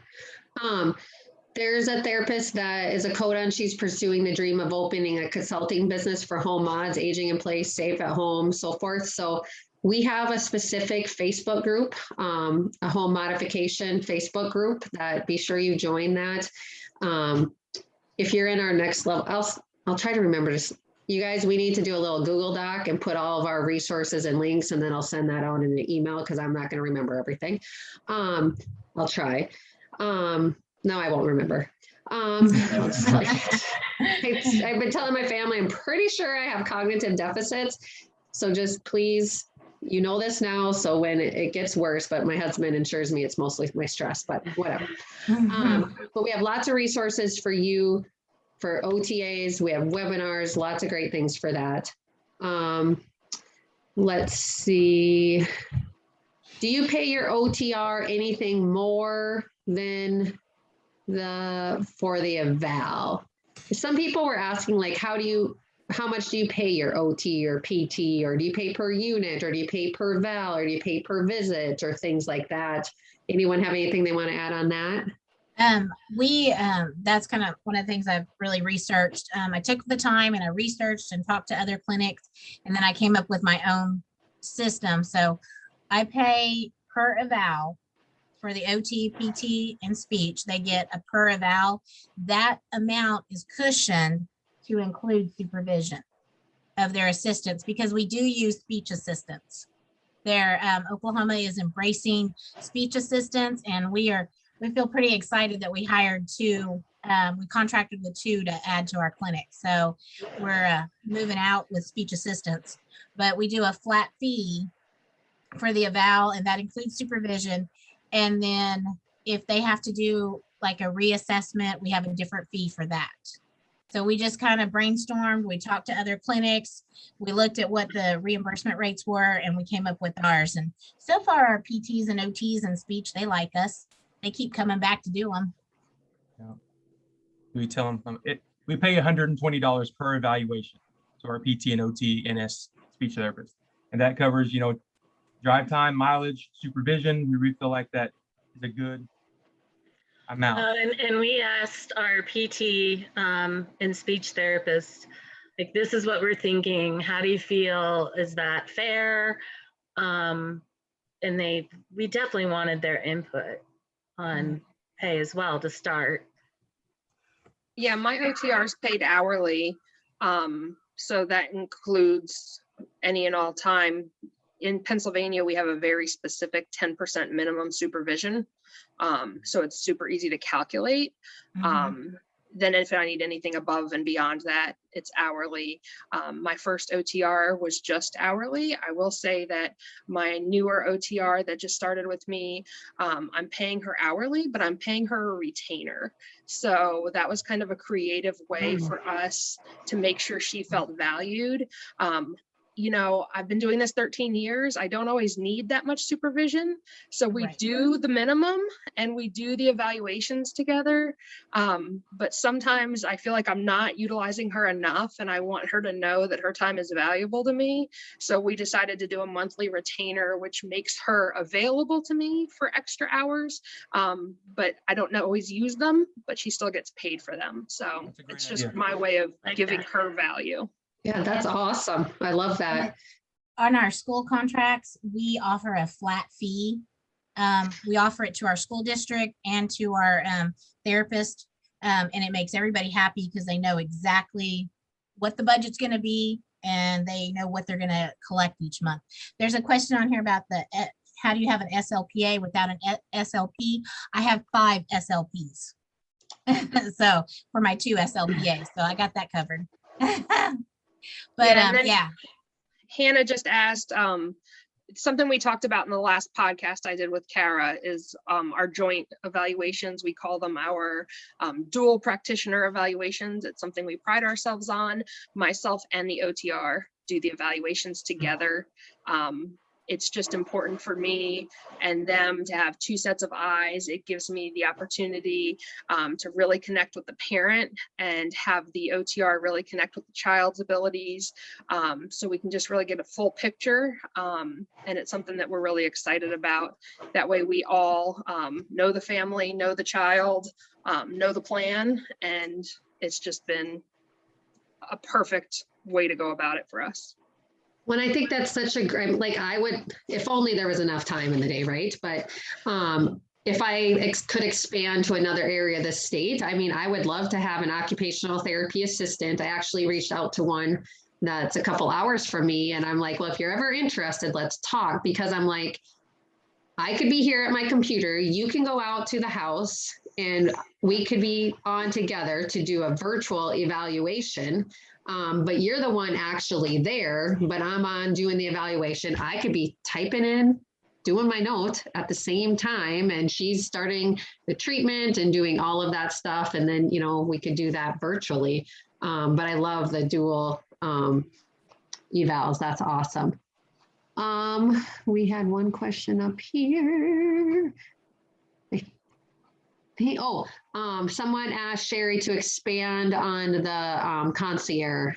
Speaker 1: There's a therapist that is a Coda and she's pursuing the dream of opening a consulting business for home mods, aging in place, safe at home, so forth. So we have a specific Facebook group, a home modification Facebook group that be sure you join that. If you're in our next level, I'll try to remember this. You guys, we need to do a little Google Doc and put all of our resources and links, and then I'll send that out in an email because I'm not going to remember everything. I'll try. No, I won't remember. I've been telling my family, I'm pretty sure I have cognitive deficits. So just please, you know this now. So when it gets worse, but my husband assures me it's mostly my stress, but whatever. But we have lots of resources for you for OTAs. We have webinars, lots of great things for that. Let's see. Do you pay your OTR anything more than for the eval? Some people were asking, like, how much do you pay your OT or PT, or do you pay per unit, or do you pay per val, or do you pay per visit, or things like that? Anyone have anything they want to add on that?
Speaker 6: That's kind of one of the things I've really researched. I took the time and I researched and talked to other clinics, and then I came up with my own system. So I pay per eval for the OT, PT, and speech. They get a per eval. That amount is cushioned to include supervision of their assistants, because we do use speech assistants. Oklahoma is embracing speech assistants, and we feel pretty excited that we hired two. We contracted with two to add to our clinic. So we're moving out with speech assistants, but we do a flat fee for the eval, and that includes supervision. And then if they have to do like a reassessment, we have a different fee for that. So we just kind of brainstormed, we talked to other clinics, we looked at what the reimbursement rates were, and we came up with ours. And so far our PTs and OTs and speech, they like us. They keep coming back to do them.
Speaker 7: Yeah. We tell them we pay $120 per evaluation to our PT and OT and speech therapist. And that covers, you know, drive time, mileage, supervision. We feel like that is a good amount.
Speaker 5: And we asked our PT and speech therapist, like, this is what we're thinking. How do you feel? Is that fair? And we definitely wanted their input on pay as well to start.
Speaker 4: Yeah, my OTR is paid hourly. So that includes any and all time. In Pennsylvania, we have a very specific 10% minimum supervision. So it's super easy to calculate. Then if I need anything above and beyond that, it's hourly. My first OTR was just hourly. I will say that my newer OTR that just started with me, I'm paying her hourly, but I'm paying her a retainer. So that was kind of a creative way for us to make sure she felt valued. You know, I've been doing this 13 years. I don't always need that much supervision. So we do the minimum and we do the evaluations together. But sometimes I feel like I'm not utilizing her enough and I want her to know that her time is valuable to me. So we decided to do a monthly retainer, which makes her available to me for extra hours. But I don't always use them, but she still gets paid for them. So it's just my way of giving her value.
Speaker 1: Yeah, that's awesome. I love that.
Speaker 6: On our school contracts, we offer a flat fee. We offer it to our school district and to our therapist. And it makes everybody happy because they know exactly what the budget's going to be and they know what they're going to collect each month. There's a question on here about how do you have an SLPA without an SLP? I have 5 SLPs. So for my 2 SLPAs, so I got that covered. But yeah.
Speaker 4: Hannah just asked, something we talked about in the last podcast I did with Kara is our joint evaluations. We call them our dual practitioner evaluations. It's something we pride ourselves on. Myself and the OTR do the evaluations together. It's just important for me and them to have 2 sets of eyes. It gives me the opportunity to really connect with the parent and have the OTR really connect with the child's abilities. So we can just really get a full picture. And it's something that we're really excited about. That way we all know the family, know the child, know the plan. And it's just been a perfect way to go about it for us.
Speaker 1: When I think that's such a great, like I would, if only there was enough time in the day, right? But if I could expand to another area of the state, I mean, I would love to have an occupational therapy assistant. I actually reached out to one that's a couple hours from me. And I'm like, well, if you're ever interested, let's talk, because I'm like, I could be here at my computer. You can go out to the house and we could be on together to do a virtual evaluation. But you're the one actually there, but I'm on doing the evaluation. I could be typing in, doing my note at the same time, and she's starting the treatment and doing all of that stuff. And then, you know, we could do that virtually. But I love the dual evals. That's awesome. We had one question up here. Someone asked Sherry to expand on the concierge.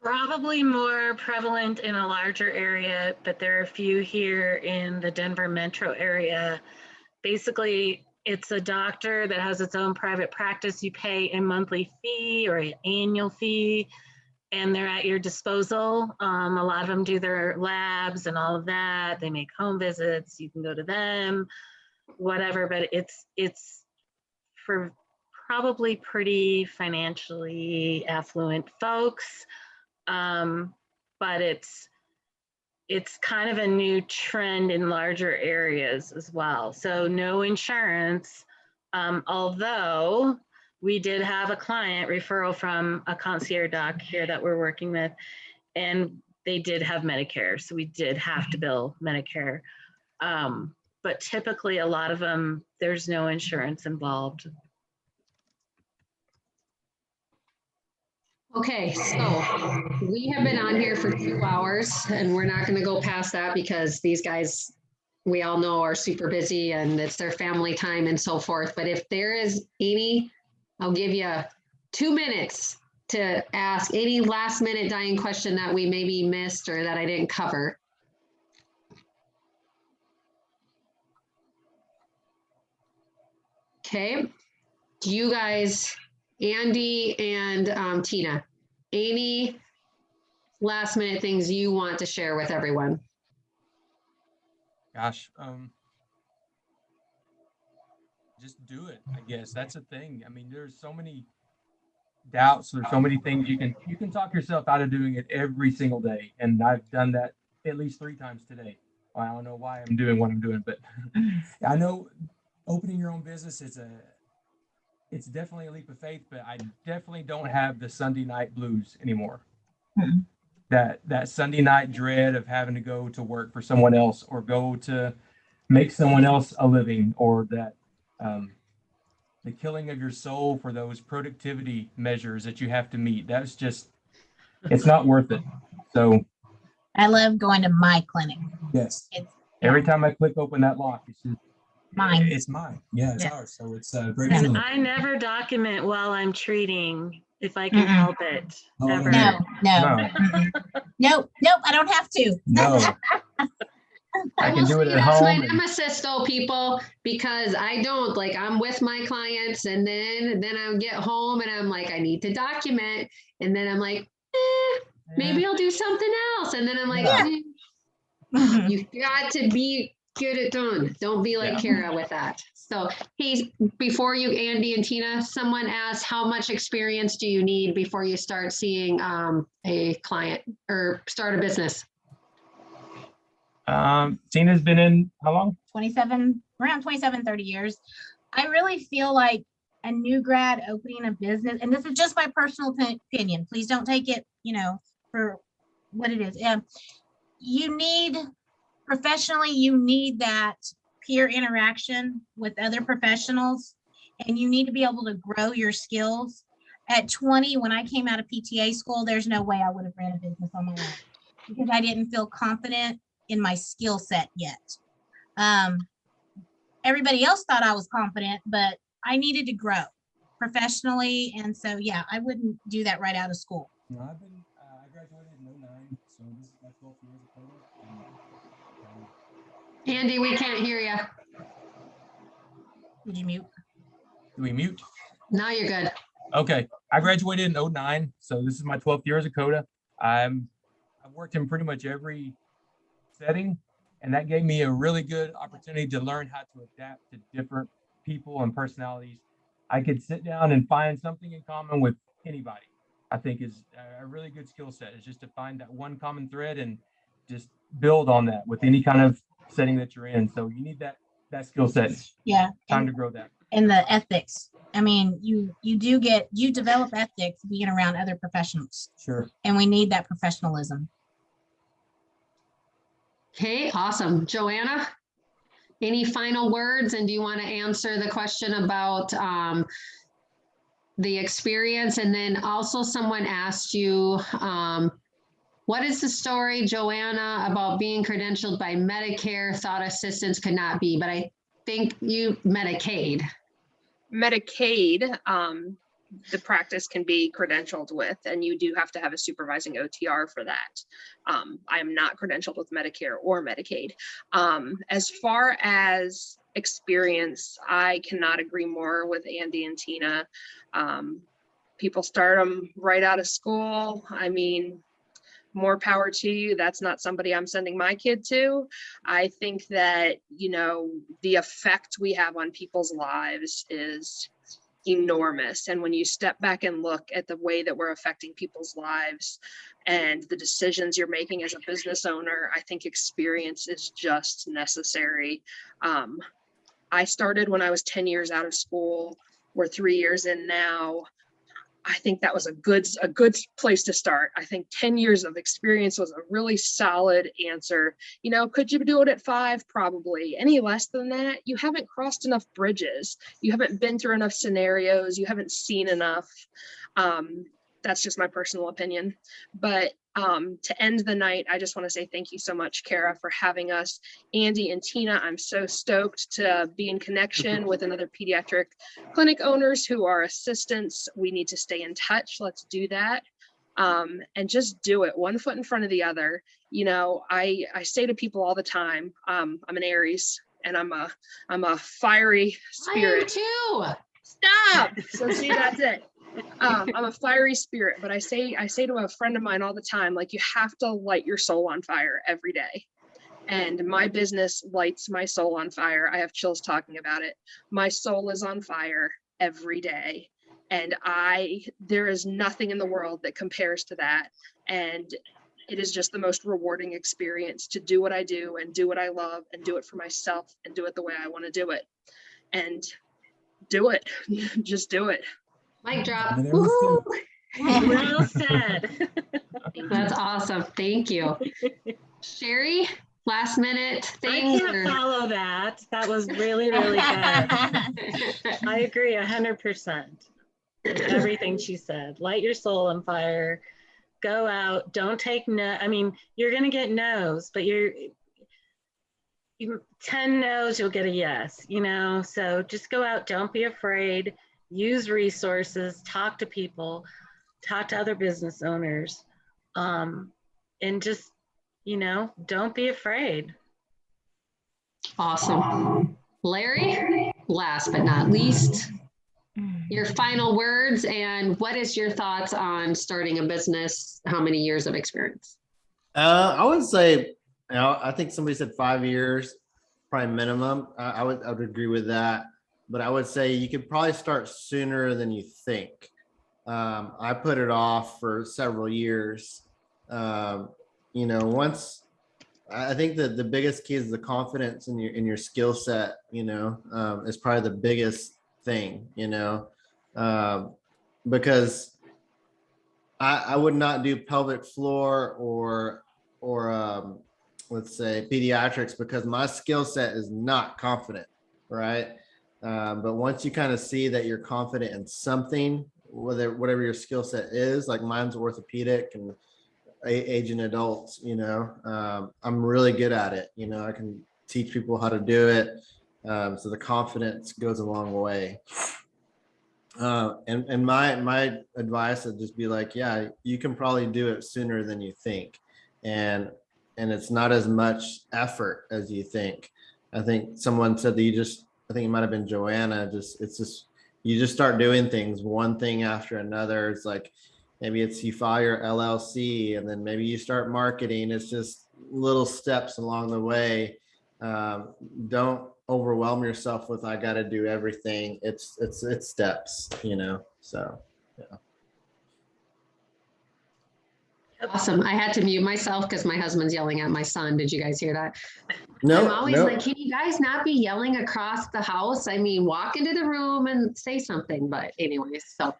Speaker 5: Probably more prevalent in a larger area, but there are a few here in the Denver metro area. Basically, it's a doctor that has its own private practice. You pay a monthly fee or an annual fee, and they're at your disposal. A lot of them do their labs and all of that. They make home visits. You can go to them, whatever, but it's for probably pretty financially affluent folks. But it's kind of a new trend in larger areas as well. So no insurance, although we did have a client referral from a concierge doc here that we're working with, and they did have Medicare, so we did have to bill Medicare. But typically a lot of them, there's no insurance involved.
Speaker 1: Okay, so we have been on here for 2 hours and we're not gonna go past that because these guys, we all know, are super busy and it's their family time and so forth. But if there is any, I'll give you 2 minutes to ask any last minute dying question that we maybe missed or that I didn't cover. Okay, do you guys, Andy and Tina, any last minute things you want to share with everyone?
Speaker 7: Gosh, just do it. I guess that's a thing. I mean, there's so many doubts. There's so many things you can talk yourself out of doing it every single day. And I've done that at least 3 times today. I don't know why I'm doing what I'm doing, but I know opening your own business it's definitely a leap of faith, but I definitely don't have the Sunday night blues anymore.
Speaker 6: Hmm.
Speaker 7: That Sunday night dread of having to go to work for someone else or go to make someone else a living, or that the killing of your soul for those productivity measures that you have to meet. That's just, it's not worth it. So
Speaker 6: I love going to my clinic.
Speaker 7: yes,
Speaker 6: It's
Speaker 7: every time I click open that lock, it's just
Speaker 6: mine.
Speaker 7: It's mine. Yeah, it's
Speaker 6: Yeah.
Speaker 7: ours. So it's a great
Speaker 6: And
Speaker 7: feeling.
Speaker 5: I never document while I'm treating if I can
Speaker 6: Mm-mm.
Speaker 5: help it.
Speaker 7: Oh,
Speaker 5: Ever.
Speaker 6: No, no.
Speaker 7: No.
Speaker 6: Mm-mm. Nope, I don't have to.
Speaker 7: No. I can do it at
Speaker 1: That's my
Speaker 7: home. And
Speaker 1: nemesis though, people, because I don't, like, I'm with my clients and then I get home and I'm like, I need to document. And then I'm like, maybe I'll do something else. And then I'm like,
Speaker 7: Yeah.
Speaker 6: Mhm.
Speaker 1: you've got to get it done. Don't be like
Speaker 7: Yeah.
Speaker 1: Kara with that. So, hey, before you, Andy and Tina, someone asked, how much experience do you need before you start seeing a client or start a business?
Speaker 7: Tina's been in how long?
Speaker 6: 27, 30 years. I really feel like a new grad opening a business, and this is just my personal opinion. Please don't take it, for what it is. You need, professionally, you need that peer interaction with other professionals, and you need to be able to grow your skills. At 20, when I came out of PTA school, there's no way I would have ran a business on my own because I didn't feel confident in my skill set yet. Everybody else thought I was confident, but I needed to grow professionally. And so, yeah, I wouldn't do that right out of school.
Speaker 7: No, I graduated in 09, so this is my 12th year as a Coda.
Speaker 1: Andy, we can't hear you.
Speaker 6: Did you mute?
Speaker 7: Do we mute?
Speaker 1: Now you're good.
Speaker 7: Okay. I graduated in 09, so this is my 12th year as a Coda. I've worked in pretty much every setting, and that gave me a really good opportunity to learn how to adapt to different people and personalities. I could sit down and find something in common with anybody. I think is a really good skill set, is just to find that one common thread and just build on that with any kind of setting that you're in. So you need that skill set.
Speaker 6: Yeah.
Speaker 7: Time to grow that.
Speaker 6: And the ethics. I mean, you develop ethics being around other professionals.
Speaker 7: Sure.
Speaker 6: And we need that professionalism.
Speaker 1: Okay, awesome. Joanna, any final words? And do you want to answer the question about the experience? And then also someone asked you, what is the story, Joanna, about being credentialed by Medicare, thought assistance could not be, but I think you Medicaid.
Speaker 4: Medicaid, the practice can be credentialed with, and you do have to have a supervising OTR for that. I am not credentialed with Medicare or Medicaid. As far as experience, I cannot agree more with Andy and Tina. People start them right out of school. I mean, more power to you. That's not somebody I'm sending my kid to. I think that, the effect we have on people's lives is enormous. And when you step back and look at the way that we're affecting people's lives and the decisions you're making as a business owner, I think experience is just necessary. I started when I was 10 years out of school. We're 3 years in now. I think that was a good place to start. I think 10 years of experience was a really solid answer. You know, could you do it at 5? Probably. Any less than that, you haven't crossed enough bridges. You haven't been through enough scenarios. You haven't seen enough. That's just my personal opinion. But to end the night, I just want to say thank you so much, Kara, for having us. Andy and Tina, I'm so stoked to be in connection with another pediatric clinic owners who are assistants. We need to stay in touch. Let's do that. And just do it, one foot in front of the other. You know, I say to people all the time, I'm an Aries and I'm a fiery spirit.
Speaker 1: I am too.
Speaker 4: Stop. So see, that's it. I'm a fiery spirit, but I say to a friend of mine all the time, like, you have to light your soul on fire every day. And my business lights my soul on fire. I have chills talking about it. My soul is on fire every day. And there is nothing in the world that compares to that. And it is just the most rewarding experience to do what I do and do what I love and do it for myself and do it the way I want to do it. And do it. Just do it.
Speaker 1: Mic drop.
Speaker 7: And there we go.
Speaker 5: Well said.
Speaker 1: That's awesome. Thank you. Sherry, last minute
Speaker 5: I
Speaker 1: thing.
Speaker 5: can't follow that. That was really, really good. I agree 100%. Everything she said. Light your soul on fire. Go out. Don't take no. I mean, you're going to get no's, but 10 no's, you'll get a yes, you know? So just go out. Don't be afraid. Use resources. Talk to people. Talk to other business owners. And just, you know, don't be afraid.
Speaker 1: Awesome. Larry, last but not least, your final words and what is your thoughts on starting a business? How many years of experience?
Speaker 8: I would say, you know, I think somebody said 5 years, probably minimum. I would agree with that, but I would say you could probably start sooner than you think. I put it off for several years. You know, once I think that the biggest key is the confidence in your skill set, you know, is probably the biggest thing, you know, because I would not do pelvic floor or let's say pediatrics because my skill set is not confident, right? But once you kind of see that you're confident in something, whatever your skill set is, like mine's orthopedic and aging adults, you know, I'm really good at it. You know, I can teach people how to do it. So the confidence goes a long way. And my advice would just be like, yeah, you can probably do it sooner than you think. And it's not as much effort as you think. I think someone said that I think it might've been Joanna, you just start doing things, one thing after another. It's like, maybe it's you file your LLC and then maybe you start marketing. It's just little steps along the way. Don't overwhelm yourself with, I got to do everything. It's steps, you know? So, yeah.
Speaker 1: Awesome. I had to mute myself because my husband's yelling at my son. Did you guys hear that?
Speaker 8: No,
Speaker 1: I'm always like, can you guys not be yelling across the house? I mean, walk into the room and say something, but anyways, so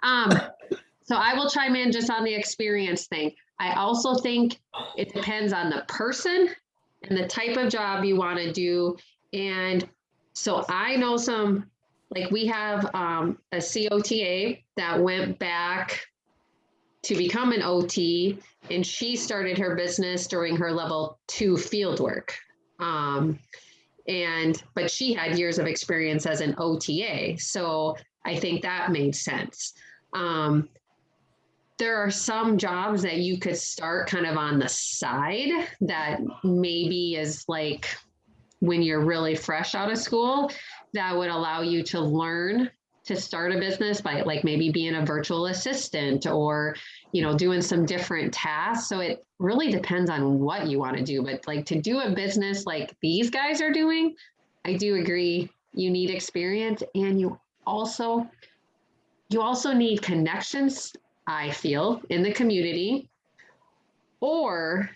Speaker 1: I will chime in just on the experience thing. I also think it depends on the person and the type of job you want to do. And so I know some, like we have a COTA that went back to become an OT, and she started her business during her level 2 field work. But she had years of experience as an OTA. So I think that made sense. There are some jobs that you could start kind of on the side that maybe is like when you're really fresh out of school, that would allow you to learn to start a business by like maybe being a virtual assistant or, you know, doing some different tasks. So it really depends on what you want to do. But like to do a business like these guys are doing, I do agree you need experience, and you also need connections, I feel, in the community, or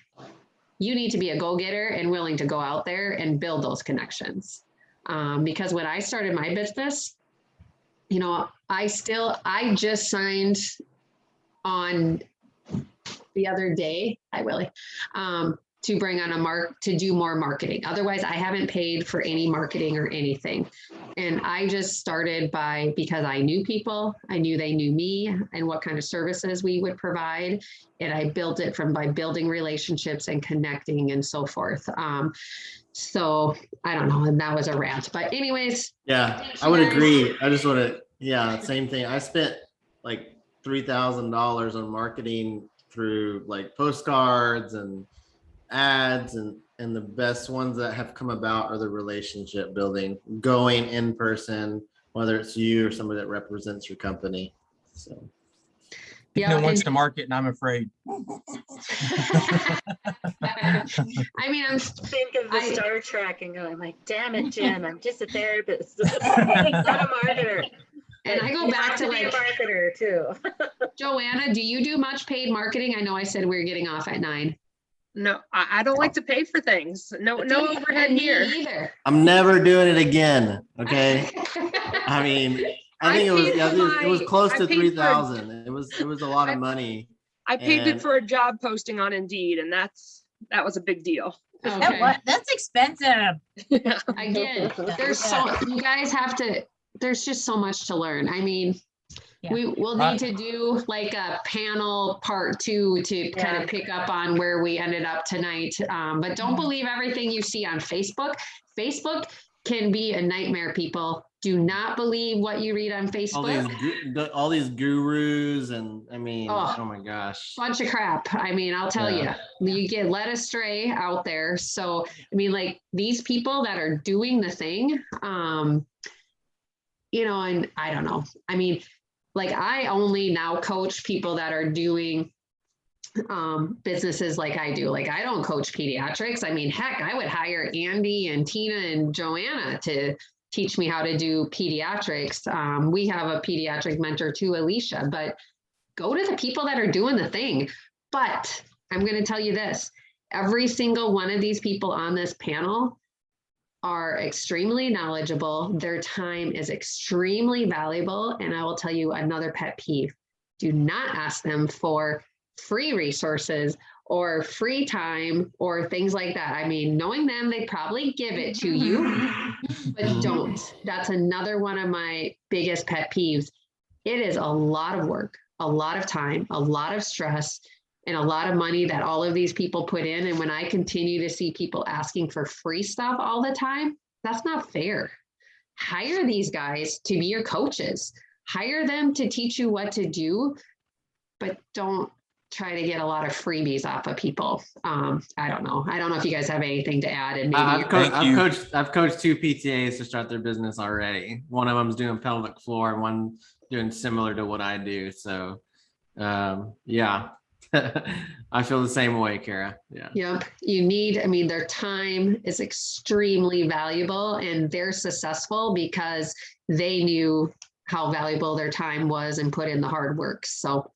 Speaker 1: you need to be a go-getter and willing to go out there and build those connections. Because when I started my business, you know, I just signed on the other day, to bring on to do more marketing. Otherwise, I haven't paid for any marketing or anything. And I just started because I knew people, I knew they knew me and what kind of services we would provide. And I built it by building relationships and connecting and so forth. So I don't know, and that was a rant, but anyways.
Speaker 8: Yeah, I would agree. I just want to, same thing. I spent like $3,000 on marketing through like postcards and ads, and the best ones that have come about are the relationship building, going in person, whether it's you or somebody that represents your company. So
Speaker 7: Tina wants to market, and I'm afraid.
Speaker 1: I mean,
Speaker 5: Think of the Star Trek and going like, damn it, Jim, I'm just a therapist, not a marketer.
Speaker 1: And I go back to like
Speaker 5: a marketer too.
Speaker 1: Joanna, do you do much paid marketing? I know I said we were getting off at 9.
Speaker 4: No, I don't like to pay for things. No overhead
Speaker 1: Me
Speaker 4: here.
Speaker 1: either.
Speaker 8: I'm never doing it again. Okay. I mean, I think it was close to 3,000. It was a lot of money.
Speaker 4: I paid for a job posting on Indeed, and that was a big deal.
Speaker 1: Okay.
Speaker 6: That's expensive.
Speaker 1: Again, there's just so much to learn. I mean, we'll need to do like a panel part 2 to kind of pick up on where we ended up tonight. But don't believe everything you see on Facebook. Facebook can be a nightmare, people. Do not believe what you read on Facebook.
Speaker 8: All these gurus, and I mean, oh my gosh.
Speaker 1: Bunch of crap. I mean, I'll tell you, you get led astray out there. So, I mean, like these people that are doing the thing, you know, and I don't know. I mean, like I only now coach people that are doing businesses like I do. Like I don't coach pediatrics. I mean, heck, I would hire Andy and Tina and Joanna to teach me how to do pediatrics. We have a pediatric mentor too, Alicia, but go to the people that are doing the thing. But I'm going to tell you this, every single one of these people on this panel are extremely knowledgeable. Their time is extremely valuable. And I will tell you another pet peeve. Do not ask them for free resources or free time or things like that. I mean, knowing them, they probably give it to you, but don't. That's another one of my biggest pet peeves. It is a lot of work, a lot of time, a lot of stress, and a lot of money that all of these people put in. And when I continue to see people asking for free stuff all the time, that's not fair. Hire these guys to be your coaches. Hire them to teach you what to do, but don't try to get a lot of freebies off of people. I don't know. I don't know if you guys have anything to add. And maybe
Speaker 8: I've coached 2 PTAs to start their business already. One of them's doing pelvic floor and one doing similar to what I do. So yeah. I feel the same way, Kara. Yeah.
Speaker 1: Yep. I mean, their time is extremely valuable and they're successful because they knew how valuable their time was and put in the hard work. So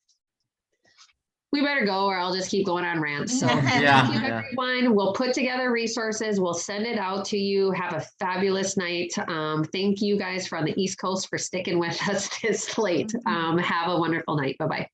Speaker 1: we better go or I'll just keep going on rants. So thank you, everyone. We'll put together resources. We'll send it out to you. Have a fabulous night. Thank you guys from the East Coast for sticking with us this late. Have a wonderful night. Bye-bye.